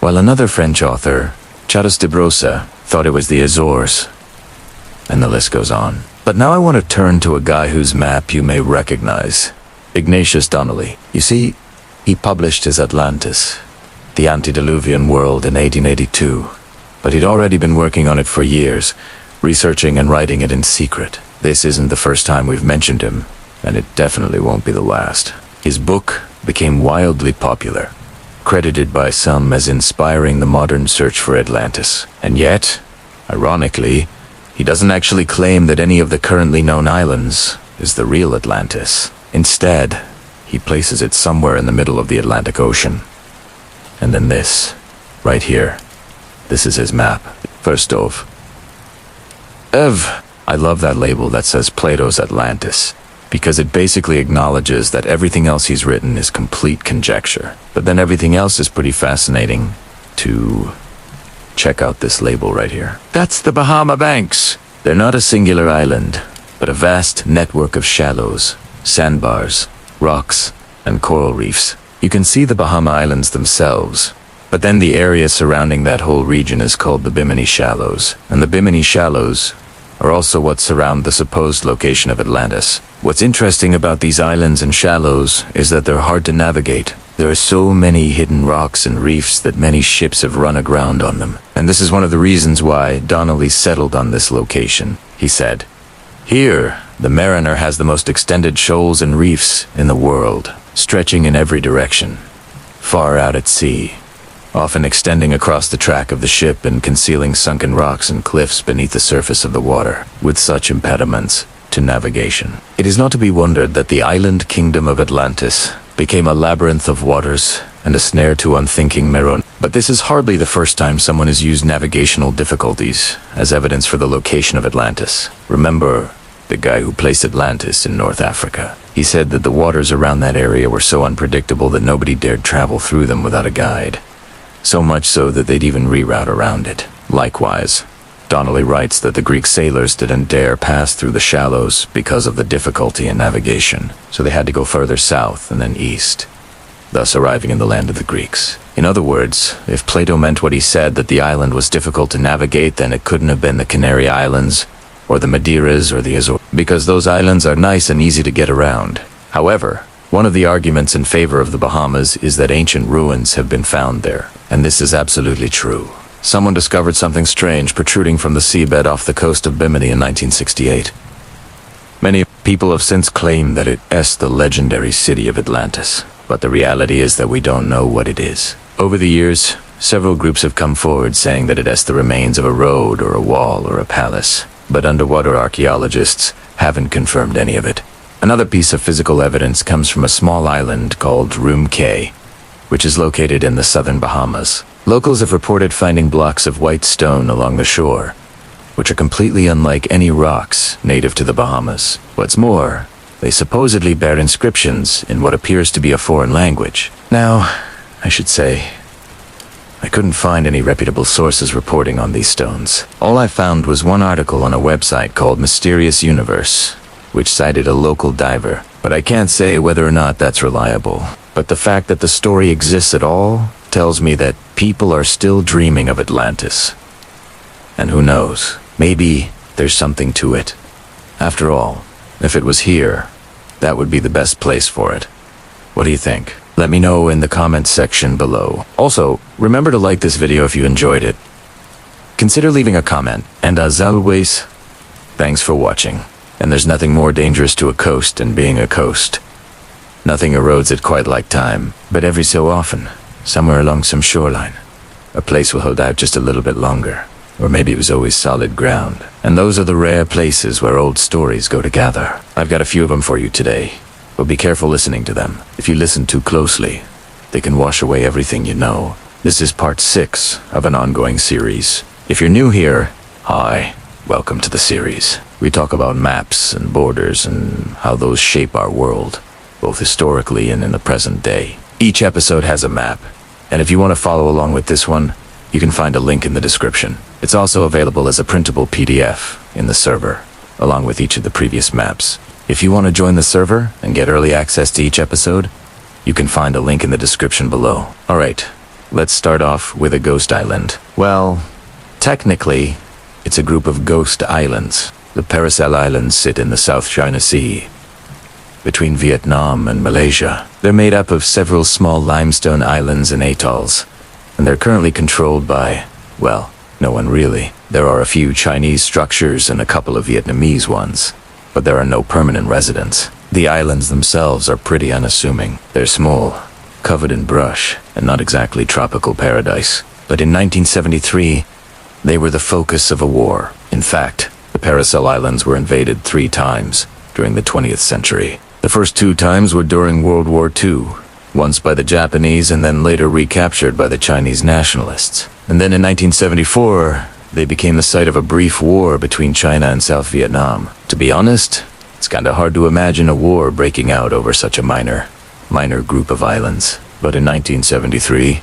while another French author, Chados de Brossa, thought it was the Azores. And the list goes on. But now I want to turn to a guy whose map you may recognize, Ignatius Donnelly. You see, he published his Atlantis, the antediluvian world, in 1882, but he'd already been working on it for years, researching and writing it in secret. This isn't the first time we've mentioned him, and it definitely won't be the last. His book became wildly popular, credited by some as inspiring the modern search for Atlantis. And yet, ironically, he doesn't actually claim that any of the currently known islands is the real Atlantis. Instead, he places it somewhere in the middle of the Atlantic Ocean. And then this, right here. This is his map. First off, I love that label that says Plato's Atlantis, because it basically acknowledges that everything else he's written is complete conjecture. But then everything else is pretty fascinating to check out this label right here. That's the Bahama Banks. They're not a singular island, but a vast network of shallows, sandbars, rocks, and coral reefs. You can see the Bahama Islands themselves, but then the area surrounding that whole region is called the Bimini Shallows, and the Bimini Shallows are also what surround the supposed location of Atlantis. What's interesting about these islands and shallows is that they're hard to navigate. There are so many hidden rocks and reefs that many ships have run aground on them. And this is one of the reasons why Donnelly settled on this location. He said, "Here, the Mariner has the most extended shoals and reefs in the world, stretching in every direction, far out at sea, often extending across the track of the ship and concealing sunken rocks and cliffs beneath the surface of the water, with such impediments to navigation. It is not to be wondered that the island kingdom of Atlantis became a labyrinth of waters and a snare to unthinking Meron. But this is hardly the first time someone has used navigational difficulties as evidence for the location of Atlantis. Remember the guy who placed Atlantis in North Africa? He said that the waters around that area were so unpredictable that nobody dared travel through them without a guide. So much so that they'd even reroute around it. Likewise, Donnelly writes that the Greek sailors didn't dare pass through the shallows because of the difficulty in navigation, so they had to go further south and then east, thus arriving in the land of the Greeks. In other words, if Plato meant what he said, that the island was difficult to navigate, then it couldn't have been the Canary Islands, or the Madeiras, or the Azores, because those islands are nice and easy to get around. However, one of the arguments in favor of the Bahamas is that ancient ruins have been found there, and this is absolutely true. Someone discovered something strange protruding from the seabed off the coast of Bimini in 1968. Many people have since claimed that it is the legendary city of Atlantis, but the reality is that we don't know what it is. Over the years, several groups have come forward saying that it is the remains of a road or a wall or a palace, but underwater archaeologists haven't confirmed any of it. Another piece of physical evidence comes from a small island called Room K, which is located in the southern Bahamas. Locals have reported finding blocks of white stone along the shore, which are completely unlike any rocks native to the Bahamas. What's more, they supposedly bear inscriptions in what appears to be a foreign language. Now, I should say, I couldn't find any reputable sources reporting on these stones. All I found was one article on a website called Mysterious Universe, which cited a local diver, but I can't say whether or not that's reliable. But the fact that the story exists at all tells me that people are still dreaming of Atlantis. And who knows, maybe there's something to it. After all, if it was here, that would be the best place for it. What do you think? Let me know in the comments section below. Also, remember to like this video if you enjoyed it. Consider leaving a comment, and as always, thanks for watching. And there's nothing more dangerous to a coast than being a coast. Nothing erodes it quite like time, but every so often, somewhere along some shoreline, a place will hold out just a little bit longer. Or maybe it was always solid ground. And those are the rare places where old stories go to gather. I've got a few of them for you today, but be careful listening to them. If you listen too closely, they can wash away everything you know. This is part 6 of an ongoing series. If you're new here, hi, welcome to the series. We talk about maps and borders and how those shape our world, both historically and in the present day. Each episode has a map, and if you want to follow along with this one, you can find a link in the description. It's also available as a printable PDF in the server, along with each of the previous maps. If you want to join the server and get early access to each episode, you can find a link in the description below. Alright, let's start off with a ghost island. Well, technically, it's a group of ghost islands. The Paracel Islands sit in the South China Sea, between Vietnam and Malaysia. They're made up of several small limestone islands and atolls, and they're currently controlled by, well, no one really. There are a few Chinese structures and a couple of Vietnamese ones, but there are no permanent residents. The islands themselves are pretty unassuming. They're small, covered in brush, and not exactly tropical paradise. But in 1973, they were the focus of a war. In fact, the Paracel Islands were invaded 3 times during the 20th century. The first 2 times were during World War II, once by the Japanese and then later recaptured by the Chinese nationalists. And then in 1974, they became the site of a brief war between China and South Vietnam. To be honest, it's kinda hard to imagine a war breaking out over such a minor group of islands. But in 1973,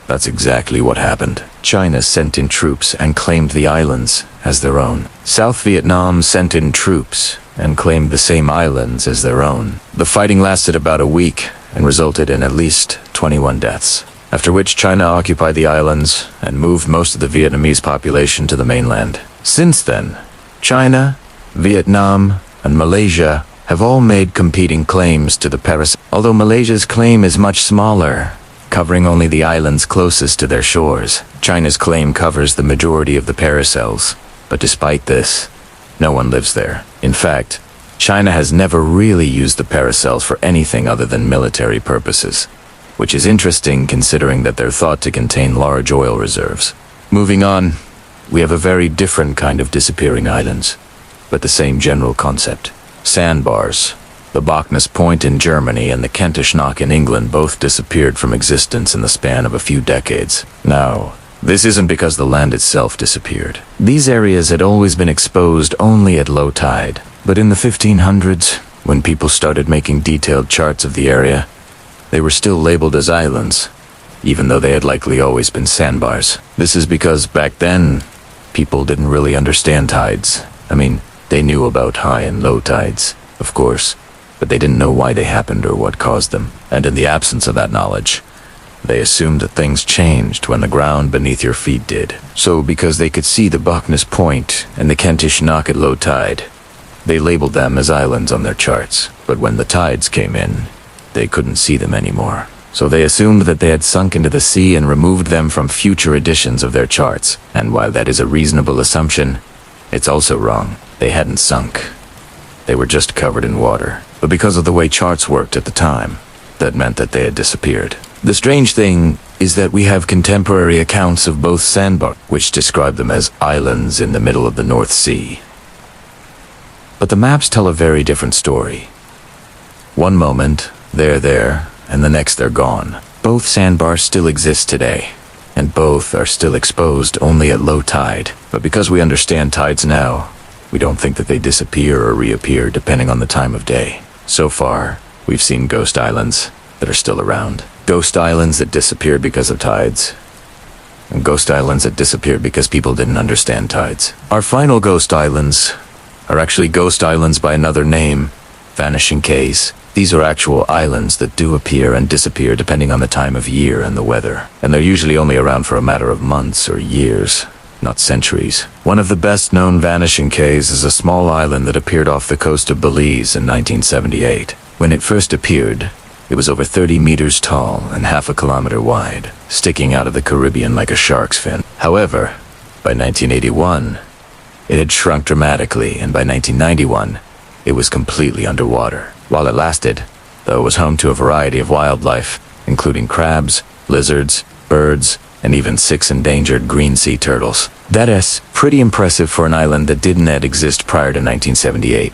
that's exactly what happened. China sent in troops and claimed the islands as their own. South Vietnam sent in troops and claimed the same islands as their own. The fighting lasted about a week and resulted in at least 21 deaths, after which China occupied the islands and moved most of the Vietnamese population to the mainland. Since then, China, Vietnam, and Malaysia have all made competing claims to the Paracel. Although Malaysia's claim is much smaller, covering only the islands closest to their shores, China's claim covers the majority of the Paracels. But despite this, no one lives there. In fact, China has never really used the Paracels for anything other than military purposes, which is interesting considering that they're thought to contain large oil reserves. Moving on, we have a very different kind of disappearing islands, but the same general concept. Sandbars. The Bockness Point in Germany and the Kentish Knock in England both disappeared from existence in the span of a few decades. Now, this isn't because the land itself disappeared. These areas had always been exposed only at low tide, but in the 1500s, when people started making detailed charts of the area, they were still labeled as islands, even though they had likely always been sandbars. This is because back then, people didn't really understand tides. I mean, they knew about high and low tides, of course, but they didn't know why they happened or what caused them. And in the absence of that knowledge, they assumed that things changed when the ground beneath your feet did. So because they could see the Bockness Point and the Kentish Knock at low tide, they labeled them as islands on their charts. But when the tides came in, they couldn't see them anymore. So they assumed that they had sunk into the sea and removed them from future editions of their charts. And while that is a reasonable assumption, it's also wrong. They hadn't sunk. They were just covered in water. But because of the way charts worked at the time, that meant that they had disappeared. The strange thing is that we have contemporary accounts of both sandbars, which describe them as islands in the middle of the North Sea. But the maps tell a very different story. One moment, they're there, and the next they're gone. Both sandbars still exist today, and both are still exposed only at low tide. But because we understand tides now, we don't think that they disappear or reappear depending on the time of day. So far, we've seen ghost islands that are still around. Ghost islands that disappeared because of tides, and ghost islands that disappeared because people didn't understand tides. Our final ghost islands are actually ghost islands by another name, vanishing cays. These are actual islands that do appear and disappear depending on the time of year and the weather. And they're usually only around for a matter of months or years, not centuries. One of the best known vanishing cays is a small island that appeared off the coast of Belize in 1978. When it first appeared, it was over 30 meters tall and half a kilometer wide, sticking out of the Caribbean like a shark's fin. However, by 1981, it had shrunk dramatically, and by 1991, it was completely underwater. While it lasted, though, it was home to a variety of wildlife, including crabs, lizards, birds, and even 6 endangered green sea turtles. That is pretty impressive for an island that didn't yet exist prior to 1978.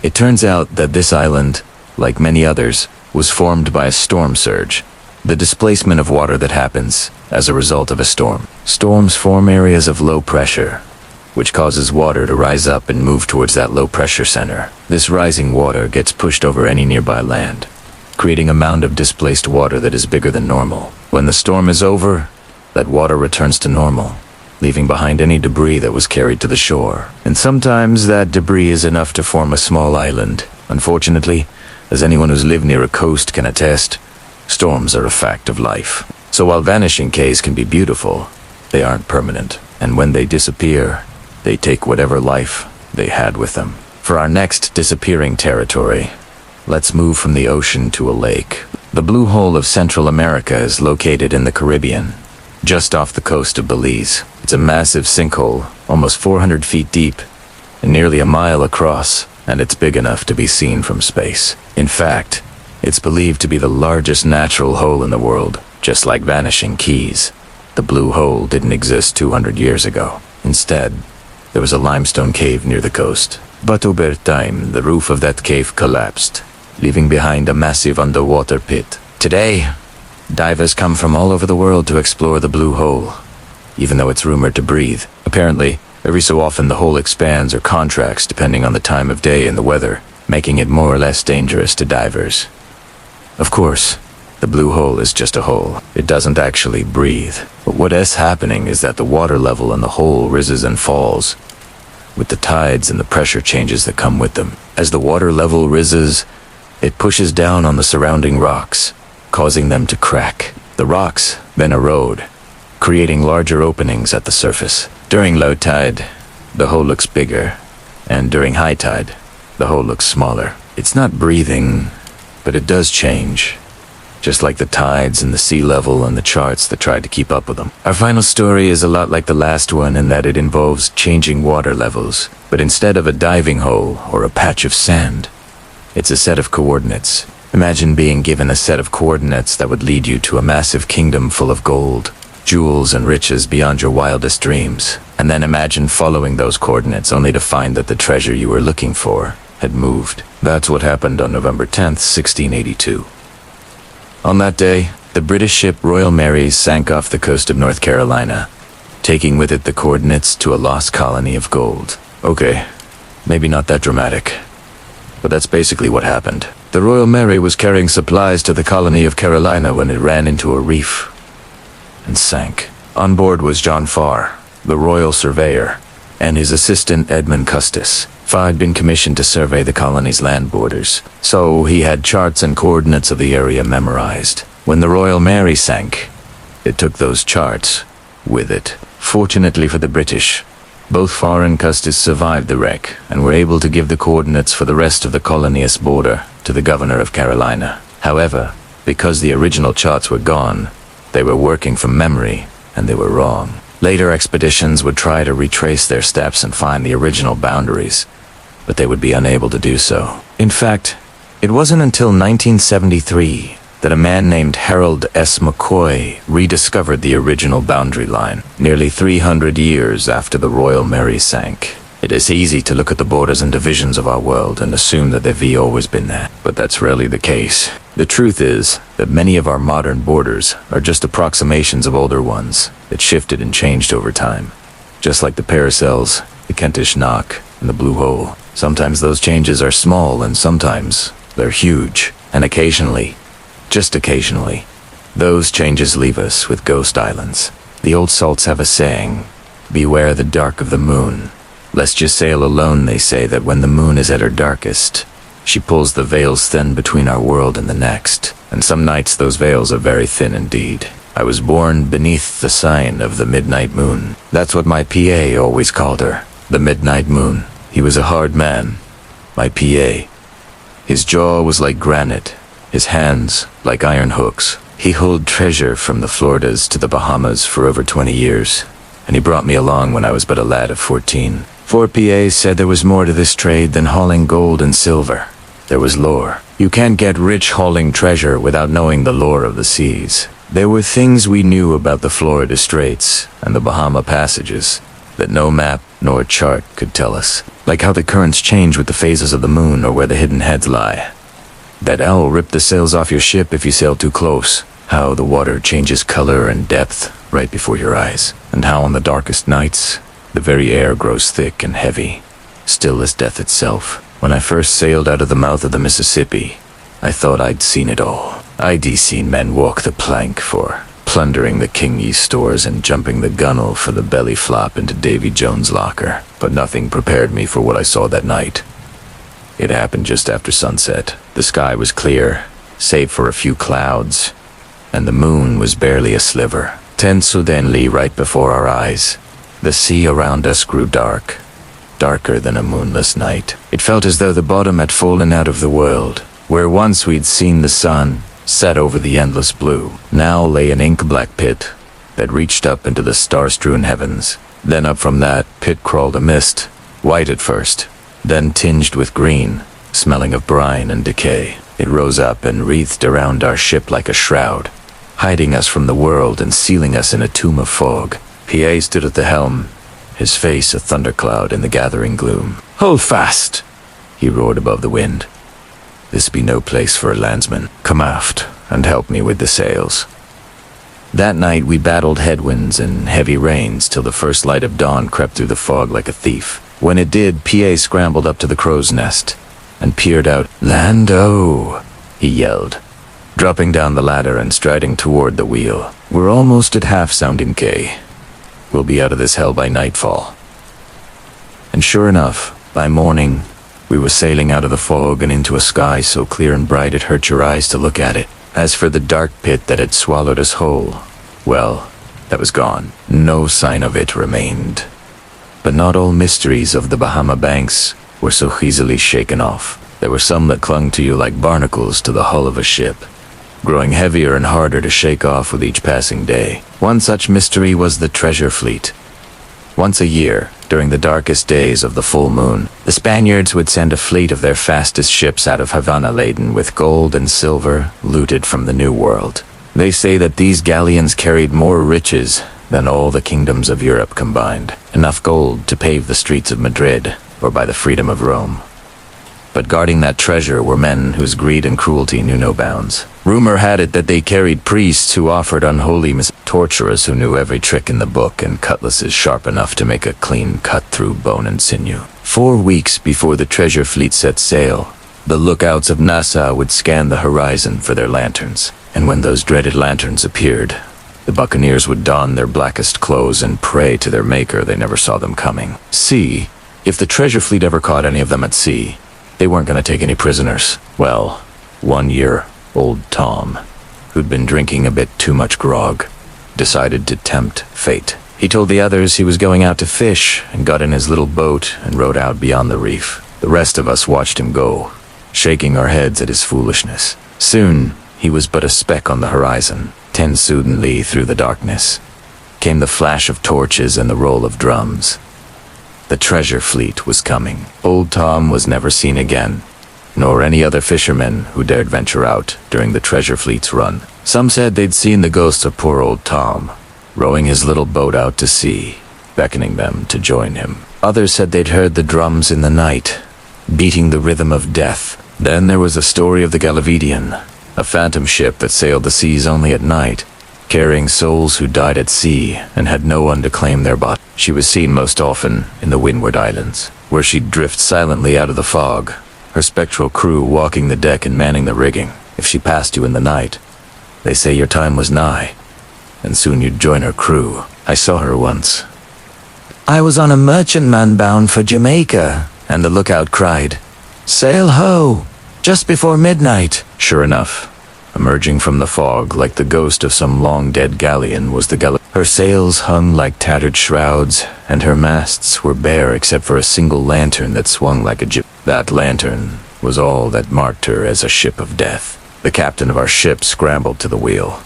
It turns out that this island, like many others, was formed by a storm surge, the displacement of water that happens as a result of a storm. Storms form areas of low pressure, which causes water to rise up and move towards that low pressure center. This rising water gets pushed over any nearby land, creating a mound of displaced water that is bigger than normal. When the storm is over, that water returns to normal, leaving behind any debris that was carried to the shore. And sometimes that debris is enough to form a small island. Unfortunately, as anyone who's lived near a coast can attest, storms are a fact of life. So while vanishing cays can be beautiful, they aren't permanent. And when they disappear, they take whatever life they had with them. For our next disappearing territory, let's move from the ocean to a lake. The Blue Hole of Central America is located in the Caribbean, just off the coast of Belize. It's a massive sinkhole, almost 400 feet deep and nearly a mile across, and it's big enough to be seen from space. In fact, It's believed to be the largest natural hole in the world, just like Vanishing Keys. The blue hole didn't exist 200 years ago. Instead, there was a limestone cave near the coast. But over time, the roof of that cave collapsed, leaving behind a massive underwater pit. Today, divers come from all over the world to explore the blue hole, even though it's rumored to breathe. Apparently, every so often the hole expands or contracts depending on the time of day and the weather, making it more or less dangerous to divers. Of course, the blue hole is just a hole. It doesn't actually breathe. But what is happening is that the water level in the hole rises and falls, with the tides and the pressure changes that come with them. As the water level rises, it pushes down on the surrounding rocks, causing them to crack. The rocks then erode, creating larger openings at the surface. During low tide, the hole looks bigger, and during high tide, the hole looks smaller. It's not breathing, but it does change, just like the tides and the sea level and the charts that tried to keep up with them. Our final story is a lot like the last one in that it involves changing water levels, but instead of a diving hole or a patch of sand, it's a set of coordinates. Imagine being given a set of coordinates that would lead you to a massive kingdom full of gold, jewels and riches beyond your wildest dreams. And then imagine following those coordinates only to find that the treasure you were looking for had moved. That's what happened on November 10th, 1682. On that day, the British ship Royal Mary sank off the coast of North Carolina, taking with it the coordinates to a lost colony of gold. Okay, maybe not that dramatic, but that's basically what happened. The Royal Mary was carrying supplies to the colony of Carolina when it ran into a reef and sank. On board was John Farr, the royal surveyor, and his assistant Edmund Custis. Farr had been commissioned to survey the colony's land borders, so he had charts and coordinates of the area memorized. When the Royal Mary sank, it took those charts with it. Fortunately for the British, both Farr and Custis survived the wreck and were able to give the coordinates for the rest of the colony's border to the governor of Carolina. However, because the original charts were gone, they were working from memory, and they were wrong. Later expeditions would try to retrace their steps and find the original boundaries, but they would be unable to do so. In fact, it wasn't until 1973 that a man named Harold S. McCoy rediscovered the original boundary line, nearly 300 years after the Royal Mary sank. It is easy to look at the borders and divisions of our world and assume that they've always been there, but that's rarely the case. The truth is that many of our modern borders are just approximations of older ones that shifted and changed over time, just like the Paracels, the Kentish Knock, and the Blue Hole. Sometimes those changes are small and sometimes they're huge, and occasionally, just occasionally, those changes leave us with ghost islands. The old salts have a saying, "Beware the dark of the moon. Lest you sail alone," they say that when the moon is at her darkest, she pulls the veils thin between our world and the next. And some nights those veils are very thin indeed. I was born beneath the sign of the midnight moon. That's what my PA always called her, the midnight moon. He was a hard man, my PA. His jaw was like granite, his hands like iron hooks. He hauled treasure from the Floridas to the Bahamas for over 20 years, and he brought me along when I was but a lad of 14. 4 PAs said there was more to this trade than hauling gold and silver. There was lore. You can't get rich hauling treasure without knowing the lore of the seas. There were things we knew about the Florida Straits and the Bahama passages that no map nor chart could tell us, like how the currents change with the phases of the moon or where the hidden heads lie. That owl ripped the sails off your ship if you sail too close, how the water changes color and depth right before your eyes, and how on the darkest nights, the very air grows thick and heavy, still as death itself. When I first sailed out of the mouth of the Mississippi, I thought I'd seen it all. I'd seen men walk the plank for plundering the Kingy's stores and jumping the gunwale for the belly flop into Davy Jones' locker, but nothing prepared me for what I saw that night. It happened just after sunset. The sky was clear, save for a few clouds, and the moon was barely a sliver. Then suddenly, right before our eyes, the sea around us grew dark, darker than a moonless night. It felt as though the bottom had fallen out of the world. Where once we'd seen the sun set over the endless blue, now lay an ink-black pit that reached up into the star-strewn heavens. Then up from that pit crawled a mist, white at first, then tinged with green, smelling of brine and decay. It rose up and wreathed around our ship like a shroud, hiding us from the world and sealing us in a tomb of fog. PA stood at the helm, his face a thundercloud in the gathering gloom. "Hold fast!" he roared above the wind. "This be no place for a landsman. Come aft and help me with the sails." That night we battled headwinds and heavy rains till the first light of dawn crept through the fog like a thief. When it did, PA scrambled up to the crow's nest and peered out. "Lando!" he yelled, dropping down the ladder and striding toward the wheel. "We're almost at half sounding K. We'll be out of this hell by nightfall." And sure enough, by morning, we were sailing out of the fog and into a sky so clear and bright it hurt your eyes to look at it. As for the dark pit that had swallowed us whole, well, that was gone. No sign of it remained. But not all mysteries of the Bahama banks were so easily shaken off. There were some that clung to you like barnacles to the hull of a ship, growing heavier and harder to shake off with each passing day. One such mystery was the treasure fleet. Once a year, during the darkest days of the full moon, the Spaniards would send a fleet of their fastest ships out of Havana laden with gold and silver looted from the New World. They say that these galleons carried more riches than all the kingdoms of Europe combined, enough gold to pave the streets of Madrid or buy the freedom of Rome. But guarding that treasure were men whose greed and cruelty knew no bounds. Rumor had it that they carried priests who offered unholy torturers who knew every trick in the book and cutlasses sharp enough to make a clean cut through bone and sinew. 4 weeks before the treasure fleet set sail, the lookouts of Nassau would scan the horizon for their lanterns. And when those dreaded lanterns appeared, the buccaneers would don their blackest clothes and pray to their maker they never saw them coming. See, if the treasure fleet ever caught any of them at sea, they weren't going to take any prisoners. Well, 1 year, old Tom, who'd been drinking a bit too much grog, decided to tempt fate. He told the others he was going out to fish and got in his little boat and rowed out beyond the reef. The rest of us watched him go, shaking our heads at his foolishness. Soon, he was but a speck on the horizon. 10 suddenly through the darkness came the flash of torches and the roll of drums. The treasure fleet was coming. Old Tom was never seen again, nor any other fishermen who dared venture out during the treasure fleet's run. Some said they'd seen the ghost of poor old Tom, rowing his little boat out to sea, beckoning them to join him. Others said they'd heard the drums in the night, beating the rhythm of death. Then there was the story of the Galavidian, a phantom ship that sailed the seas only at night, carrying souls who died at sea and had no one to claim their bodies. She was seen most often in the Windward Islands, where she'd drift silently out of the fog, her spectral crew walking the deck and manning the rigging. If she passed you in the night, they say your time was nigh, and soon you'd join her crew. I saw her once. I was on a merchantman bound for Jamaica, and the lookout cried, "Sail ho!" just before midnight. Sure enough, emerging from the fog like the ghost of some long-dead galleon was the Her sails hung like tattered shrouds, and her masts were bare except for a single lantern that swung like a gyp. That lantern was all that marked her as a ship of death. The captain of our ship scrambled to the wheel,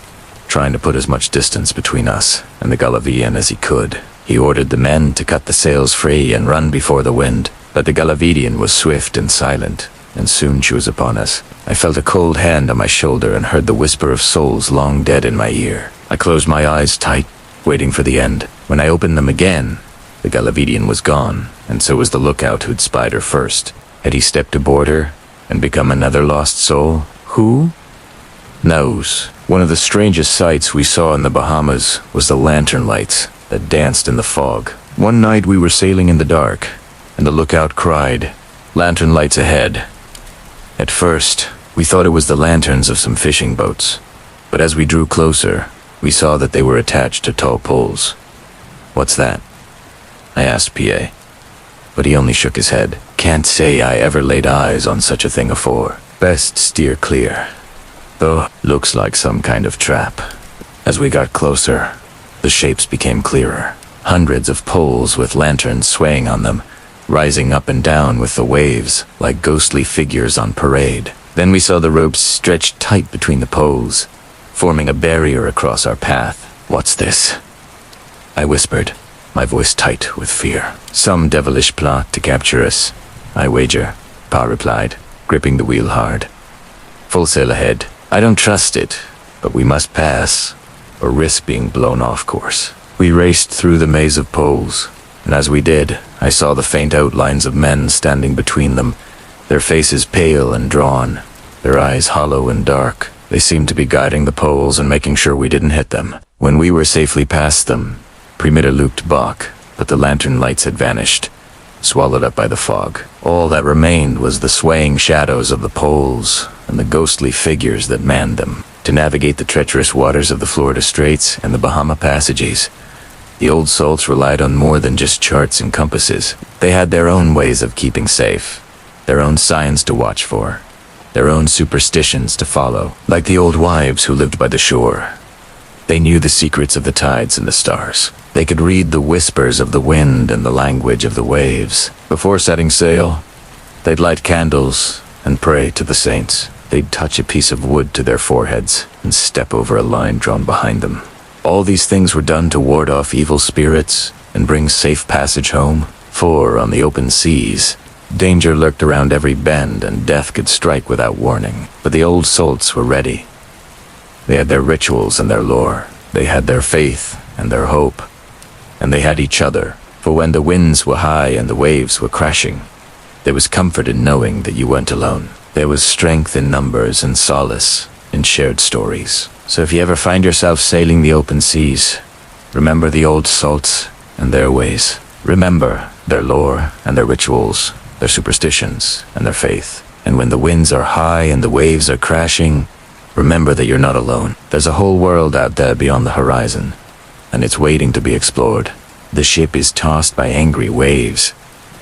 trying to put as much distance between us and the Galavidian as he could. He ordered the men to cut the sails free and run before the wind, but the Galavidian was swift and silent, and soon she was upon us. I felt a cold hand on my shoulder and heard the whisper of souls long dead in my ear. I closed my eyes tight, waiting for the end. When I opened them again, the Galavidian was gone, and so was the lookout who'd spied her first. Had he stepped aboard her and become another lost soul? Who knows? One of the strangest sights we saw in the Bahamas was the lantern lights that danced in the fog. One night we were sailing in the dark, and the lookout cried, "Lantern lights ahead." At first, we thought it was the lanterns of some fishing boats, but as we drew closer, we saw that they were attached to tall poles. "What's that?" I asked PA, but he only shook his head. "Can't say I ever laid eyes on such a thing afore. Best steer clear. Though, looks like some kind of trap." As we got closer, the shapes became clearer. Hundreds of poles with lanterns swaying on them, rising up and down with the waves like ghostly figures on parade. Then we saw the ropes stretched tight between the poles, forming a barrier across our path. "What's this?" I whispered, my voice tight with fear. "Some devilish plot to capture us, I wager," Pa replied, gripping the wheel hard. Full sail ahead. I don't trust it, but we must pass, or risk being blown off course. We raced through the maze of poles, and as we did, I saw the faint outlines of men standing between them, their faces pale and drawn, their eyes hollow and dark. They seemed to be guiding the poles and making sure we didn't hit them. When we were safely past them, Premier looked back, but the lantern lights had vanished, swallowed up by the fog. All that remained was the swaying shadows of the poles and the ghostly figures that manned them. To navigate the treacherous waters of the Florida Straits and the Bahama passages, the old salts relied on more than just charts and compasses. They had their own ways of keeping safe, their own signs to watch for, their own superstitions to follow. Like the old wives who lived by the shore, they knew the secrets of the tides and the stars. They could read the whispers of the wind and the language of the waves. Before setting sail, they'd light candles and pray to the saints. They'd touch a piece of wood to their foreheads and step over a line drawn behind them. All these things were done to ward off evil spirits and bring safe passage home. For on the open seas, danger lurked around every bend and death could strike without warning. But the old salts were ready. They had their rituals and their lore. They had their faith and their hope. And they had each other. For when the winds were high and the waves were crashing, there was comfort in knowing that you weren't alone. There was strength in numbers and solace in shared stories. So if you ever find yourself sailing the open seas, remember the old salts and their ways. Remember their lore and their rituals, their superstitions and their faith. And when the winds are high and the waves are crashing, remember that you're not alone. There's a whole world out there beyond the horizon, and it's waiting to be explored. The ship is tossed by angry waves,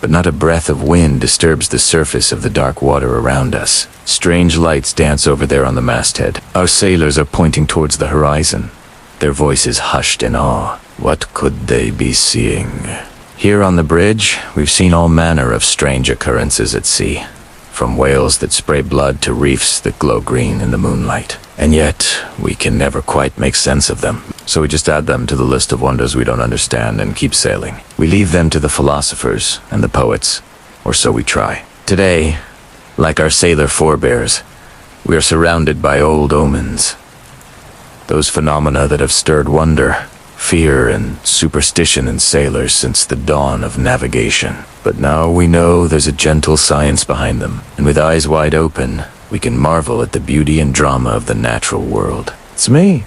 but not a breath of wind disturbs the surface of the dark water around us. Strange lights dance over there on the masthead. Our sailors are pointing towards the horizon, their voices hushed in awe. What could they be seeing? Here on the bridge, we've seen all manner of strange occurrences at sea, from whales that spray blood to reefs that glow green in the moonlight. And yet, we can never quite make sense of them. So we just add them to the list of wonders we don't understand and keep sailing. We leave them to the philosophers and the poets, or so we try. Today, like our sailor forebears, we are surrounded by old omens. Those phenomena that have stirred wonder, fear, and superstition in sailors since the dawn of navigation. But now we know there's a gentle science behind them, and with eyes wide open, we can marvel at the beauty and drama of the natural world. It's me.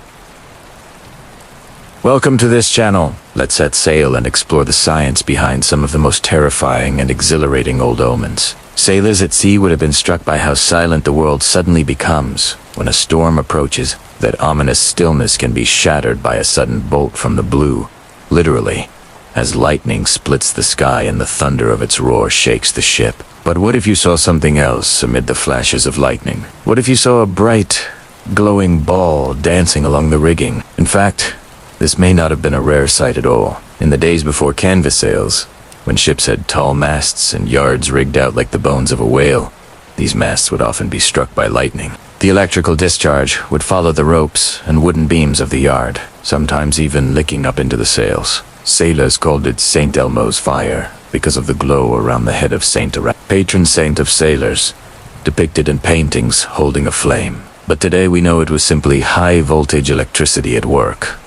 Welcome to this channel. Let's set sail and explore the science behind some of the most terrifying and exhilarating old omens. Sailors at sea would have been struck by how silent the world suddenly becomes when a storm approaches. That ominous stillness can be shattered by a sudden bolt from the blue, literally, as lightning splits the sky and the thunder of its roar shakes the ship. But what if you saw something else amid the flashes of lightning? What if you saw a bright, glowing ball dancing along the rigging? In fact, this may not have been a rare sight at all. In the days before canvas sails, when ships had tall masts and yards rigged out like the bones of a whale, these masts would often be struck by lightning. The electrical discharge would follow the ropes and wooden beams of the yard, sometimes even licking up into the sails. Sailors called it St. Elmo's fire because of the glow around the head of Saint Huracán, patron saint of sailors, depicted in paintings holding a flame. But today we know it was simply high-voltage electricity at work.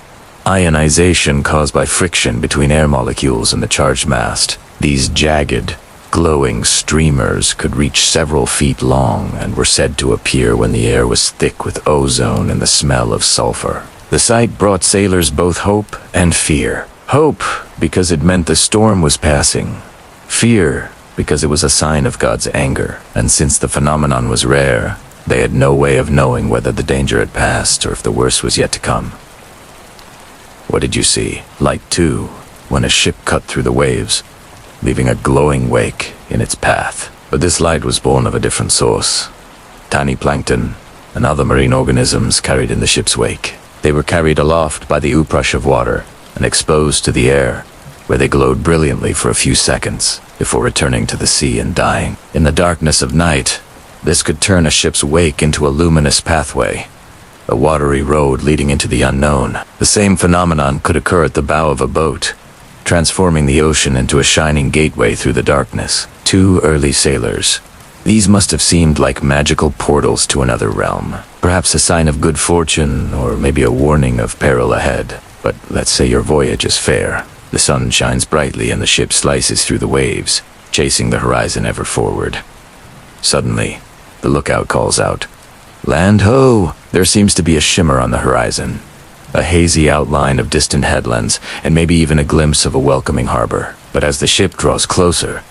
Ionization caused by friction between air molecules in the charged mast. These jagged, glowing streamers could reach several feet long and were said to appear when the air was thick with ozone and the smell of sulfur. The sight brought sailors both hope and fear. Hope, because it meant the storm was passing. Fear, because it was a sign of God's anger. And since the phenomenon was rare, they had no way of knowing whether the danger had passed or if the worst was yet to come. What did you see? Light 2, when a ship cut through the waves, leaving a glowing wake in its path. But this light was born of a different source. Tiny plankton and other marine organisms carried in the ship's wake. They were carried aloft by the uprush of water and exposed to the air, where they glowed brilliantly for a few seconds before returning to the sea and dying. In the darkness of night, this could turn a ship's wake into a luminous pathway, a watery road leading into the unknown. The same phenomenon could occur at the bow of a boat, transforming the ocean into a shining gateway through the darkness. Two early sailors, These must have seemed like magical portals to another realm. Perhaps a sign of good fortune, or maybe a warning of peril ahead. But let's say your voyage is fair. The sun shines brightly and the ship slices through the waves, chasing the horizon ever forward. Suddenly, the lookout calls out, "Land ho!" There seems to be a shimmer on the horizon, a hazy outline of distant headlands, and maybe even a glimpse of a welcoming harbor. But as the ship draws closer,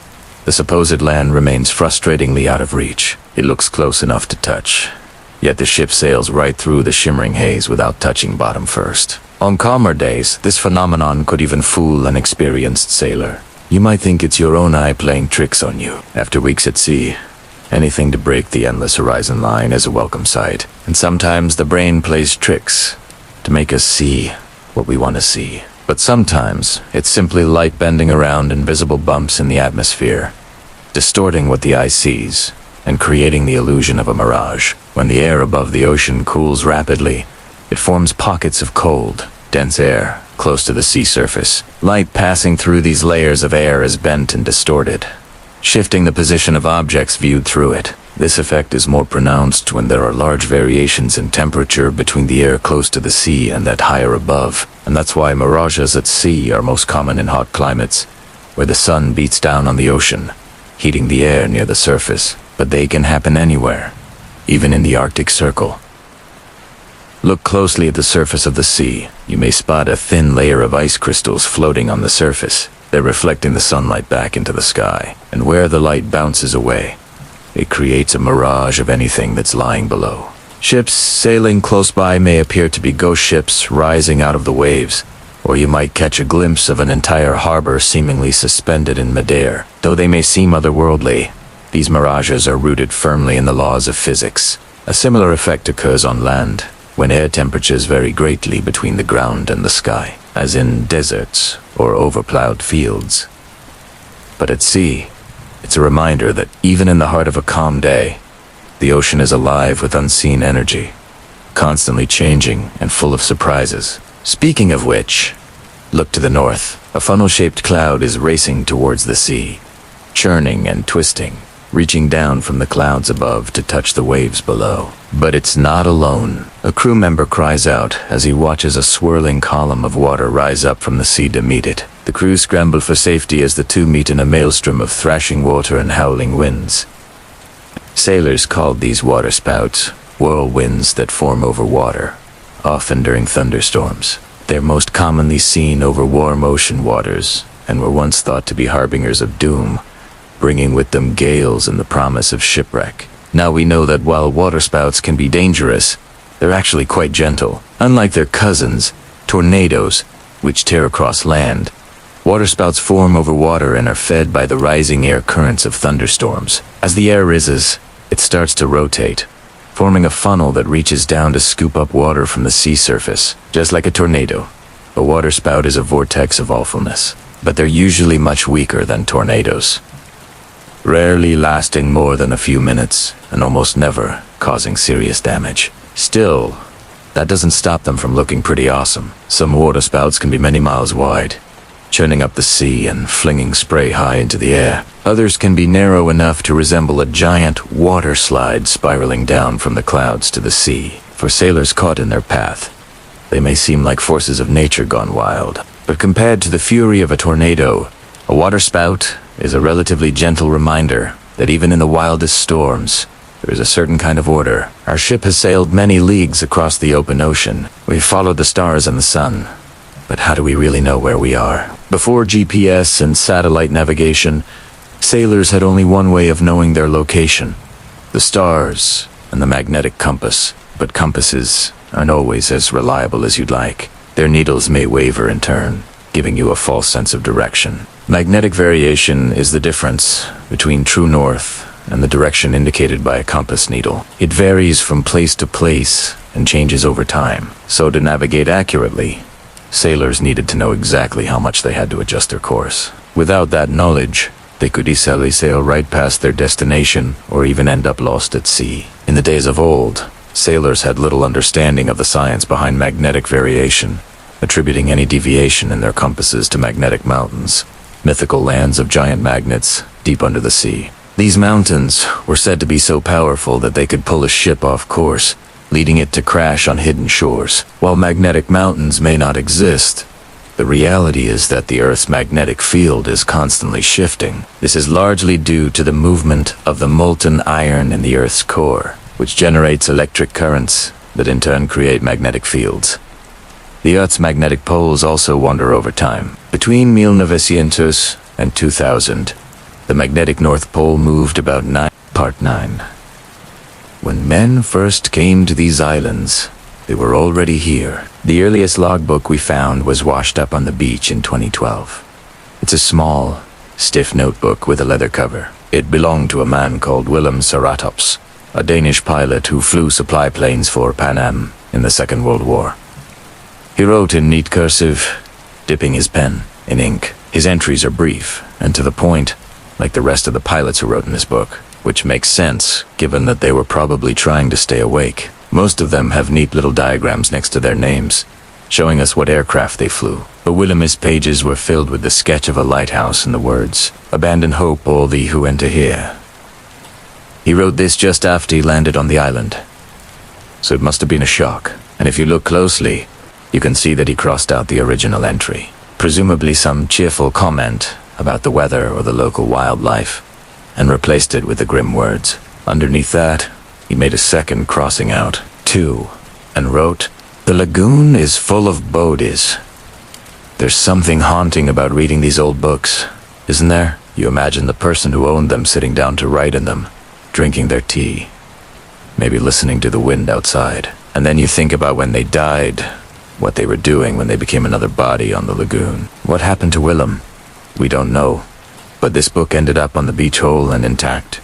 the supposed land remains frustratingly out of reach. It looks close enough to touch, yet the ship sails right through the shimmering haze without touching bottom first. On calmer days, this phenomenon could even fool an experienced sailor. You might think it's your own eye playing tricks on you. After weeks at sea, anything to break the endless horizon line is a welcome sight. And sometimes the brain plays tricks to make us see what we want to see. But sometimes it's simply light bending around invisible bumps in the atmosphere, distorting what the eye sees and creating the illusion of a mirage. When the air above the ocean cools rapidly, it forms pockets of cold, dense air close to the sea surface. Light passing through these layers of air is bent and distorted, shifting the position of objects viewed through it. This effect is more pronounced when there are large variations in temperature between the air close to the sea and that higher above, and that's why mirages at sea are most common in hot climates, where the sun beats down on the ocean, heating the air near the surface. But they can happen anywhere, even in the Arctic Circle. Look closely at the surface of the sea. You may spot a thin layer of ice crystals floating on the surface. They're reflecting the sunlight back into the sky, and where the light bounces away, it creates a mirage of anything that's lying below. Ships sailing close by may appear to be ghost ships rising out of the waves, or you might catch a glimpse of an entire harbor seemingly suspended in midair. Though they may seem otherworldly, these mirages are rooted firmly in the laws of physics. A similar effect occurs on land, when air temperatures vary greatly between the ground and the sky, as in deserts or overplowed fields. But at sea, it's a reminder that even in the heart of a calm day, the ocean is alive with unseen energy, constantly changing and full of surprises. Speaking of which, look to the north. A funnel-shaped cloud is racing towards the sea, churning and twisting, reaching down from the clouds above to touch the waves below. But it's not alone. A crew member cries out as he watches a swirling column of water rise up from the sea to meet it. The crew scramble for safety as the two meet in a maelstrom of thrashing water and howling winds. Sailors called these waterspouts whirlwinds that form over water, often during thunderstorms. They're most commonly seen over warm ocean waters, and were once thought to be harbingers of doom, bringing with them gales and the promise of shipwreck. Now we know that while waterspouts can be dangerous, they're actually quite gentle. Unlike their cousins, tornadoes, which tear across land, waterspouts form over water and are fed by the rising air currents of thunderstorms. As the air rises, it starts to rotate, forming a funnel that reaches down to scoop up water from the sea surface. Just like a tornado, a waterspout is a vortex of awfulness, but they're usually much weaker than tornadoes, rarely lasting more than a few minutes and almost never causing serious damage. Still, that doesn't stop them from looking pretty awesome. Some waterspouts can be many miles wide, churning up the sea and flinging spray high into the air. Others can be narrow enough to resemble a giant water slide spiraling down from the clouds to the sea. For sailors caught in their path, they may seem like forces of nature gone wild. But compared to the fury of a tornado, a waterspout is a relatively gentle reminder that even in the wildest storms, there is a certain kind of order. Our ship has sailed many leagues across the open ocean. We've followed the stars and the sun. But how do we really know where we are? Before GPS and satellite navigation, sailors had only one way of knowing their location: the stars and the magnetic compass. But compasses aren't always as reliable as you'd like. Their needles may waver and turn, giving you a false sense of direction. Magnetic variation is the difference between true north and the direction indicated by a compass needle. It varies from place to place and changes over time. So to navigate accurately, sailors needed to know exactly how much they had to adjust their course. Without that knowledge, they could easily sail right past their destination or even end up lost at sea. In the days of old, sailors had little understanding of the science behind magnetic variation, attributing any deviation in their compasses to magnetic mountains, mythical lands of giant magnets deep under the sea. These mountains were said to be so powerful that they could pull a ship off course, leading it to crash on hidden shores. While magnetic mountains may not exist, the reality is that the Earth's magnetic field is constantly shifting. This is largely due to the movement of the molten iron in the Earth's core, which generates electric currents that in turn create magnetic fields. The Earth's magnetic poles also wander over time. Between 1900 and 2000, the magnetic North Pole moved about 9. Part 9. When men first came to these islands, they were already here. The earliest logbook we found was washed up on the beach in 2012. It's a small, stiff notebook with a leather cover. It belonged to a man called Willem Saratops, a Danish pilot who flew supply planes for Pan Am in the Second World War. He wrote in neat cursive, dipping his pen in ink. His entries are brief and to the point, like the rest of the pilots who wrote in this book, which makes sense given that they were probably trying to stay awake. Most of them have neat little diagrams next to their names, showing us what aircraft they flew. But Willem's pages were filled with the sketch of a lighthouse and the words, "Abandon hope, all thee who enter here." He wrote this just after he landed on the island, so it must have been a shock. And if you look closely, you can see that he crossed out the original entry, presumably some cheerful comment about the weather or the local wildlife, and replaced it with the grim words. Underneath that, he made a second crossing out, too, and wrote, "The lagoon is full of bodies." There's something haunting about reading these old books, isn't there? You imagine the person who owned them sitting down to write in them, drinking their tea, maybe listening to the wind outside. And then you think about when they died, what they were doing when they became another body on the lagoon. What happened to Willem? We don't know, but this book ended up on the beach whole and intact,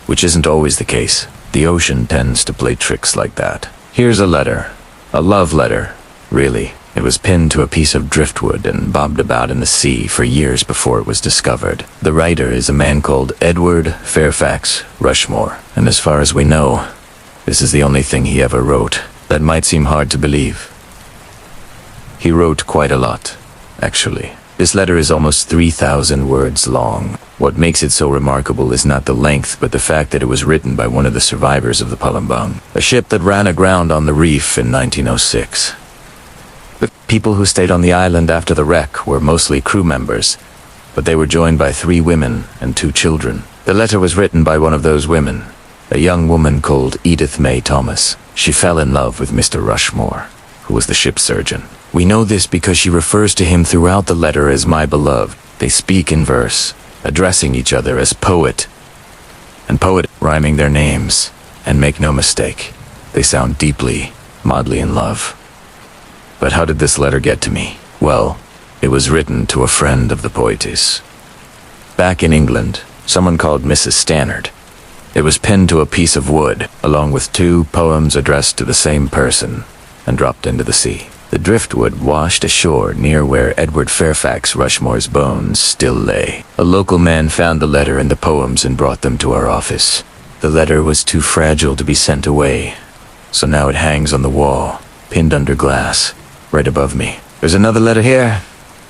which isn't always the case. The ocean tends to play tricks like that. Here's a letter. A love letter, really. It was pinned to a piece of driftwood and bobbed about in the sea for years before it was discovered. The writer is a man called Edward Fairfax Rushmore, and as far as we know, this is the only thing he ever wrote. That might seem hard to believe. He wrote quite a lot, actually. This letter is almost 3,000 words long. What makes it so remarkable is not the length, but the fact that it was written by one of the survivors of the Palembang, a ship that ran aground on the reef in 1906. The people who stayed on the island after the wreck were mostly crew members, but they were joined by 3 women and 2 children. The letter was written by one of those women, a young woman called Edith May Thomas. She fell in love with Mr. Rushmore, who was the ship's surgeon. We know this because she refers to him throughout the letter as my beloved. They speak in verse, addressing each other as poet and poet, rhyming their names. And make no mistake, they sound deeply, madly in love. But how did this letter get to me? Well, it was written to a friend of the poetess. Back in England, someone called Mrs. Stannard. It was pinned to a piece of wood, along with 2 poems addressed to the same person, and dropped into the sea. The driftwood washed ashore near where Edward Fairfax Rushmore's bones still lay. A local man found the letter and the poems and brought them to our office. The letter was too fragile to be sent away, so now it hangs on the wall, pinned under glass, right above me. There's another letter here,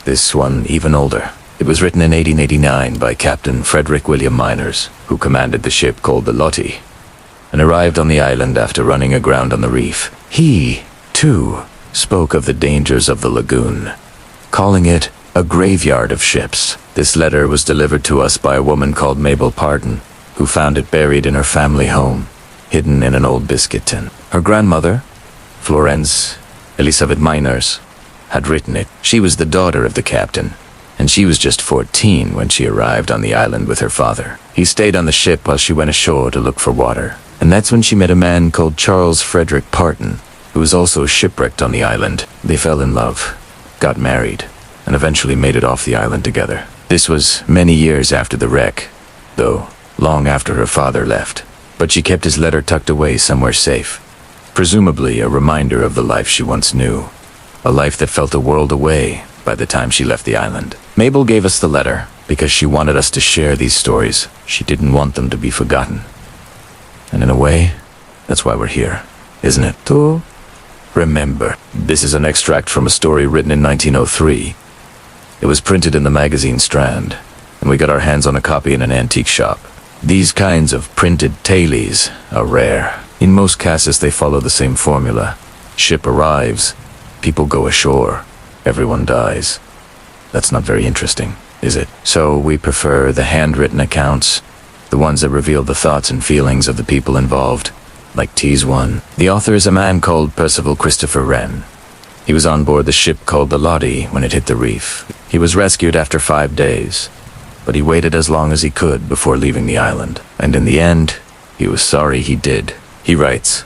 this one even older. It was written in 1889 by Captain Frederick William Miners, who commanded the ship called the Lottie, and arrived on the island after running aground on the reef. He, too, spoke of the dangers of the lagoon, calling it a graveyard of ships. This letter was delivered to us by a woman called Mabel Pardon, who found it buried in her family home, hidden in an old biscuit tin. Her grandmother, Florence Elizabeth Miners, had written it. She was the daughter of the captain, and she was just 14 when she arrived on the island with her father. He stayed on the ship while she went ashore to look for water, and that's when she met a man called Charles Frederick Parton, who was also shipwrecked on the island. They fell in love, got married, and eventually made it off the island together. This was many years after the wreck, though long after her father left. But she kept his letter tucked away somewhere safe, presumably a reminder of the life she once knew, a life that felt a world away by the time she left the island. Mabel gave us the letter because she wanted us to share these stories. She didn't want them to be forgotten. And in a way, that's why we're here, isn't it? To remember. This is an extract from a story written in 1903. It was printed in the magazine Strand, and we got our hands on a copy in an antique shop. These kinds of printed tailies are rare. In most cases, they follow the same formula. Ship arrives, people go ashore, everyone dies. That's not very interesting, is it? So we prefer the handwritten accounts, the ones that reveal the thoughts and feelings of the people involved, like T's one. The author is a man called Percival Christopher Wren. He was on board the ship called the Lottie when it hit the reef. He was rescued after 5 days, but he waited as long as he could before leaving the island. And in the end, he was sorry he did. He writes,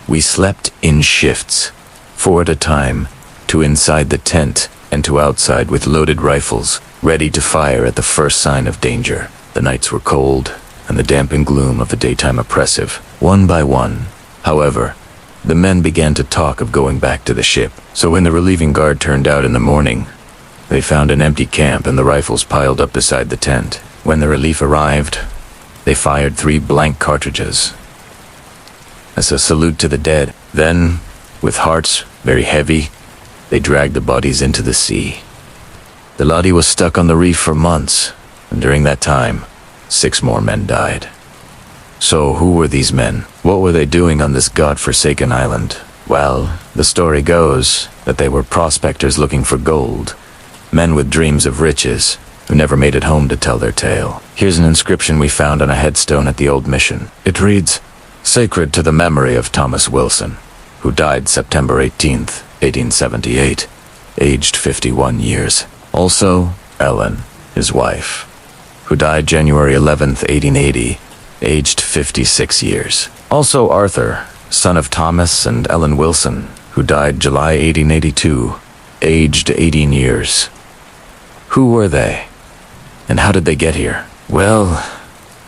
"We slept in shifts, 4 at a time, 2 inside the tent and 2 outside with loaded rifles, ready to fire at the first sign of danger. The nights were cold, and the damp and gloom of the daytime oppressive. One by one, however, the men began to talk of going back to the ship. So when the relieving guard turned out in the morning, they found an empty camp and the rifles piled up beside the tent. When the relief arrived, they fired 3 blank cartridges as a salute to the dead. Then, with hearts very heavy, they dragged the bodies into the sea. The Lottie was stuck on the reef for months, and during that time, 6 more men died." So who were these men? What were they doing on this god-forsaken island? Well, the story goes that they were prospectors looking for gold, men with dreams of riches, who never made it home to tell their tale. Here's an inscription we found on a headstone at the old mission. It reads, "Sacred to the memory of Thomas Wilson, who died September 18th, 1878, aged 51 years. Also, Ellen, his wife, who died January 11th, 1880, aged 56 years. Also Arthur, son of Thomas and Ellen Wilson, who died July 1882, aged 18 years. Who were they? And how did they get here? Well,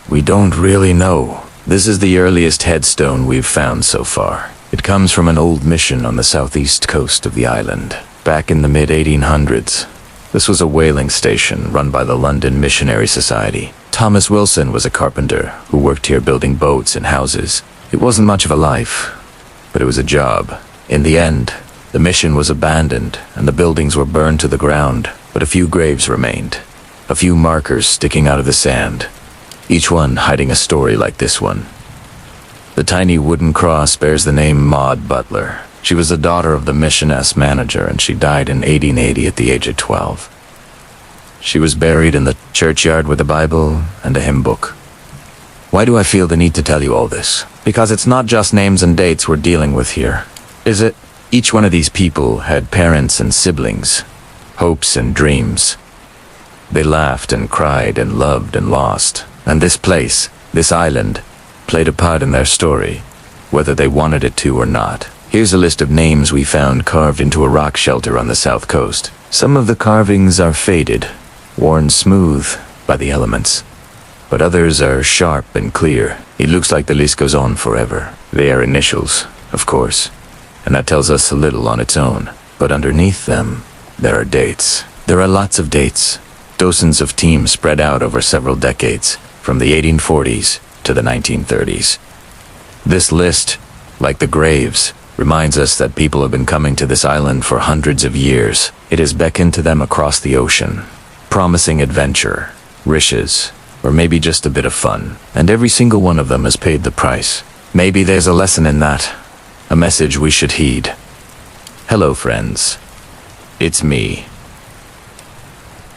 we don't really know. This is the earliest headstone we've found so far. It comes from an old mission on the southeast coast of the island. Back in the mid-1800s, this was a whaling station run by the London Missionary Society. Thomas Wilson was a carpenter who worked here building boats and houses. It wasn't much of a life, but it was a job. In the end, the mission was abandoned and the buildings were burned to the ground, but a few graves remained. A few markers sticking out of the sand, each one hiding a story like this one. The tiny wooden cross bears the name Maud Butler. She was the daughter of the mission's manager, and she died in 1880 at the age of 12. She was buried in the churchyard with a Bible and a hymn book. Why do I feel the need to tell you all this? Because it's not just names and dates we're dealing with here, is it? Each one of these people had parents and siblings, hopes and dreams. They laughed and cried and loved and lost. And this place, this island, played a part in their story, whether they wanted it to or not. Here's a list of names we found carved into a rock shelter on the south coast. Some of the carvings are faded, worn smooth by the elements, but others are sharp and clear. It looks like the list goes on forever. They are initials, of course, and that tells us a little on its own. But underneath them, there are dates. There are lots of dates, dozens of teams spread out over several decades, from the 1840s to the 1930s. This list, like the graves, reminds us that people have been coming to this island for hundreds of years. It has beckoned to them across the ocean, promising adventure, riches, or maybe just a bit of fun. And every single one of them has paid the price. Maybe there's a lesson in that, a message we should heed. Hello, friends. It's me.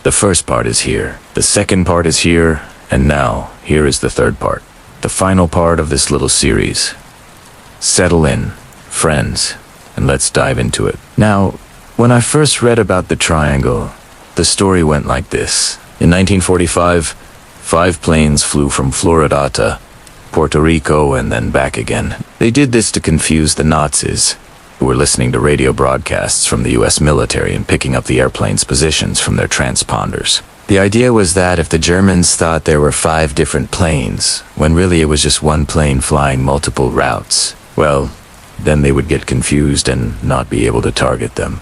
The first part is here, the second part is here, and now, here is the third part, the final part of this little series. Settle in, friends, and let's dive into it. Now, when I first read about the triangle, the story went like this. In 1945, 5 planes flew from Florida to Puerto Rico and then back again. They did this to confuse the Nazis, who were listening to radio broadcasts from the US military and picking up the airplane's positions from their transponders. The idea was that if the Germans thought there were 5 different planes, when really it was just one plane flying multiple routes, well, then they would get confused and not be able to target them.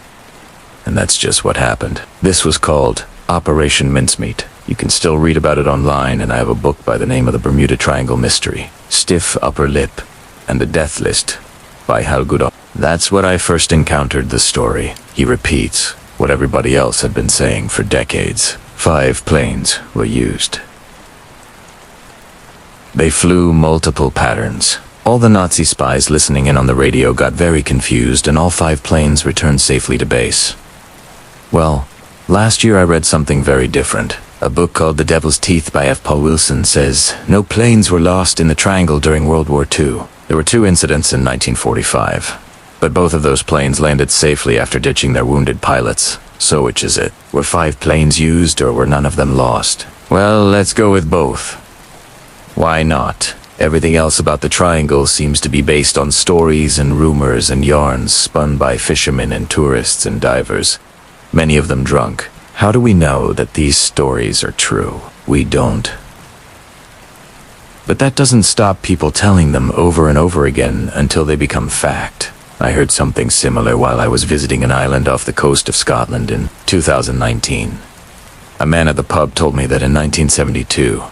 And that's just what happened. This was called Operation Mincemeat. You can still read about it online, and I have a book by the name of the Bermuda Triangle Mystery, Stiff Upper Lip, and the Death List by Hal Goodall. That's what I first encountered the story. He repeats what everybody else had been saying for decades. 5 planes were used. They flew multiple patterns. All the Nazi spies listening in on the radio got very confused, and all 5 planes returned safely to base. Well, last year I read something very different. A book called The Devil's Teeth by F. Paul Wilson says no planes were lost in the Triangle during World War II. There were 2 incidents in 1945, but both of those planes landed safely after ditching their wounded pilots. So which is it? Were 5 planes used, or were none of them lost? Well, let's go with both. Why not? Everything else about the Triangle seems to be based on stories and rumors and yarns spun by fishermen and tourists and divers, many of them drunk. How do we know that these stories are true? We don't. But that doesn't stop people telling them over and over again until they become fact. I heard something similar while I was visiting an island off the coast of Scotland in 2019. A man at the pub told me that in 1972,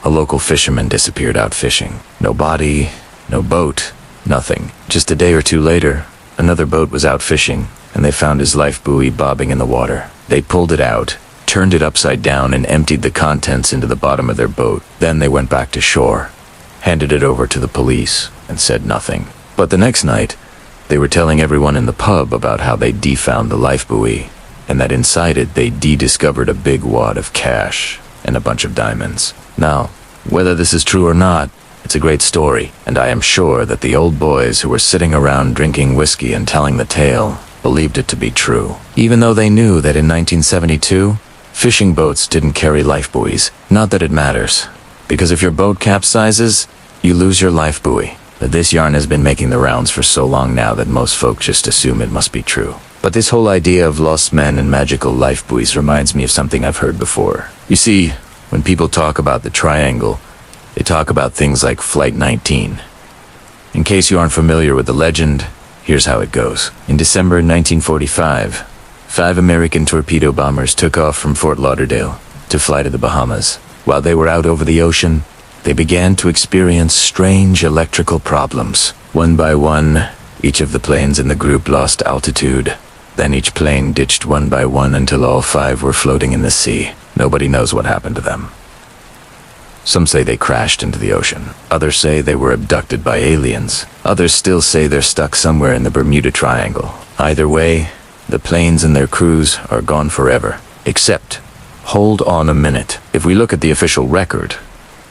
a local fisherman disappeared out fishing. No body, no boat, nothing. Just a day or 2 later, another boat was out fishing, and they found his life buoy bobbing in the water. They pulled it out, turned it upside down, and emptied the contents into the bottom of their boat. Then they went back to shore, handed it over to the police, and said nothing. But the next night, they were telling everyone in the pub about how they de-found the life buoy, and that inside it they de-discovered a big wad of cash and a bunch of diamonds. Now, whether this is true or not, it's a great story, and I am sure that the old boys who were sitting around drinking whiskey and telling the tale believed it to be true, even though they knew that in 1972, fishing boats didn't carry life buoys. Not that it matters, because if your boat capsizes, you lose your life buoy. But this yarn has been making the rounds for so long now that most folk just assume it must be true. But this whole idea of lost men and magical life buoys reminds me of something I've heard before. You see, when people talk about the Triangle, they talk about things like Flight 19. In case you aren't familiar with the legend, here's how it goes. In December 1945, 5 American torpedo bombers took off from Fort Lauderdale to fly to the Bahamas. While they were out over the ocean, they began to experience strange electrical problems. One by one, each of the planes in the group lost altitude. Then each plane ditched one by one until all 5 were floating in the sea. Nobody knows what happened to them. Some say they crashed into the ocean. Others say they were abducted by aliens. Others still say they're stuck somewhere in the Bermuda Triangle. Either way, the planes and their crews are gone forever. Except, hold on a minute. If we look at the official record,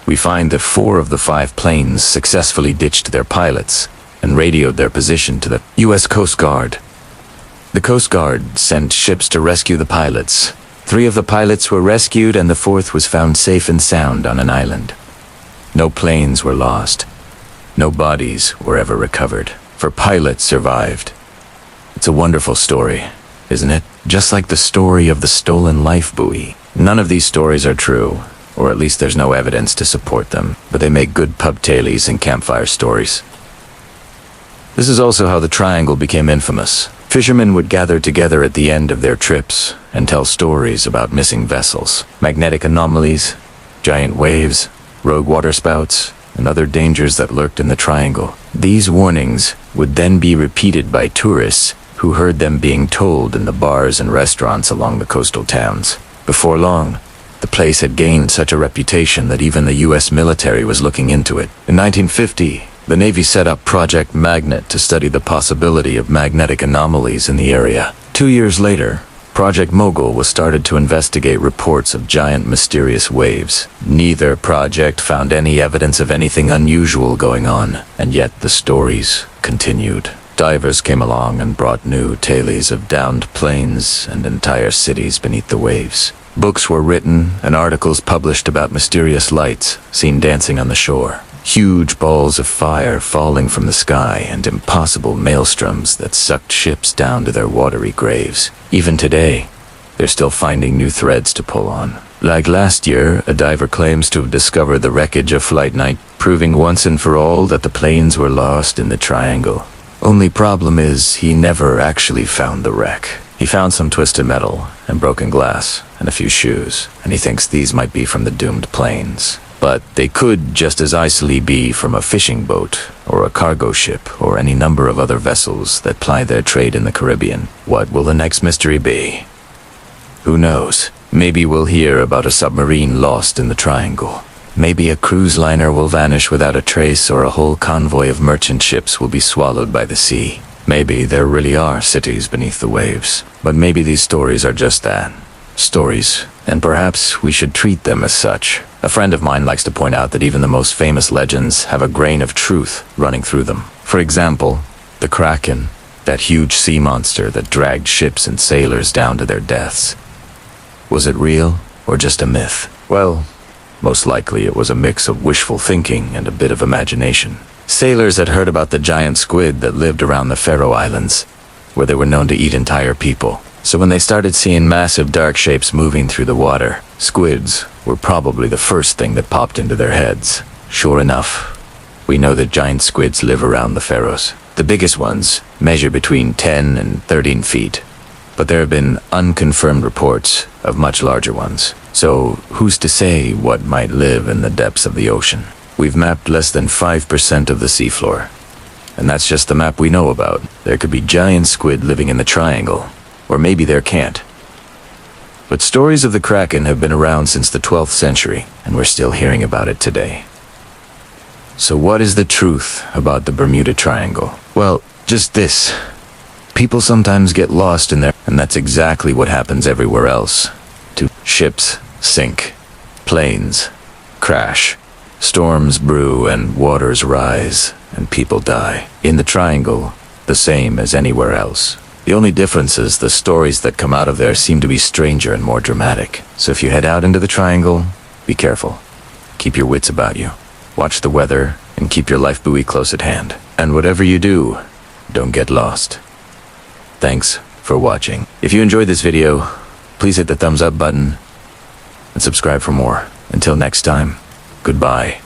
we find that 4 of the 5 planes successfully ditched their pilots and radioed their position to the U.S. Coast Guard. The Coast Guard sent ships to rescue the pilots. 3 of the pilots were rescued, and the 4th was found safe and sound on an island. No planes were lost. No bodies were ever recovered, for pilots survived. It's a wonderful story, isn't it? Just like the story of the stolen life buoy. None of these stories are true, or at least there's no evidence to support them, but they make good pub tailies and campfire stories. This is also how the Triangle became infamous. Fishermen would gather together at the end of their trips and tell stories about missing vessels, magnetic anomalies, giant waves, rogue waterspouts, and other dangers that lurked in the Triangle. These warnings would then be repeated by tourists who heard them being told in the bars and restaurants along the coastal towns. Before long, the place had gained such a reputation that even the U.S. military was looking into it. In 1950, the Navy set up Project Magnet to study the possibility of magnetic anomalies in the area. 2 years later, Project Mogul was started to investigate reports of giant mysterious waves. Neither project found any evidence of anything unusual going on, and yet the stories continued. Divers came along and brought new tailies of downed planes and entire cities beneath the waves. Books were written and articles published about mysterious lights seen dancing on the shore. Huge balls of fire falling from the sky and impossible maelstroms that sucked ships down to their watery graves. Even today, they're still finding new threads to pull on. Like last year, a diver claims to have discovered the wreckage of Flight 9, proving once and for all that the planes were lost in the Triangle. Only problem is, he never actually found the wreck. He found some twisted metal and broken glass and a few shoes, and he thinks these might be from the doomed planes. But they could just as easily be from a fishing boat or a cargo ship or any number of other vessels that ply their trade in the Caribbean. What will the next mystery be? Who knows? Maybe we'll hear about a submarine lost in the Triangle. Maybe a cruise liner will vanish without a trace, or a whole convoy of merchant ships will be swallowed by the sea. Maybe there really are cities beneath the waves. But maybe these stories are just that. Stories. And perhaps we should treat them as such. A friend of mine likes to point out that even the most famous legends have a grain of truth running through them. For example, the Kraken, that huge sea monster that dragged ships and sailors down to their deaths. Was it real or just a myth? Well, most likely it was a mix of wishful thinking and a bit of imagination. Sailors had heard about the giant squid that lived around the Faroe Islands, where they were known to eat entire people. So when they started seeing massive dark shapes moving through the water, squids were probably the first thing that popped into their heads. Sure enough, we know that giant squids live around the Faroes. The biggest ones measure between 10 and 13 feet, but there have been unconfirmed reports of much larger ones. So who's to say what might live in the depths of the ocean? We've mapped less than 5% of the seafloor, and that's just the map we know about. There could be giant squid living in the triangle, or maybe there can't. But stories of the Kraken have been around since the 12th century, and we're still hearing about it today. So what is the truth about the Bermuda Triangle? Well, just this. People sometimes get lost in there, and that's exactly what happens everywhere else. Ships sink, planes crash, storms brew, and waters rise, and people die. In the Triangle, the same as anywhere else. The only difference is the stories that come out of there seem to be stranger and more dramatic. So if you head out into the Triangle, be careful. Keep your wits about you. Watch the weather, and keep your life buoy close at hand. And whatever you do, don't get lost. Thanks for watching. If you enjoyed this video, please hit the thumbs up button and subscribe for more. Until next time, goodbye.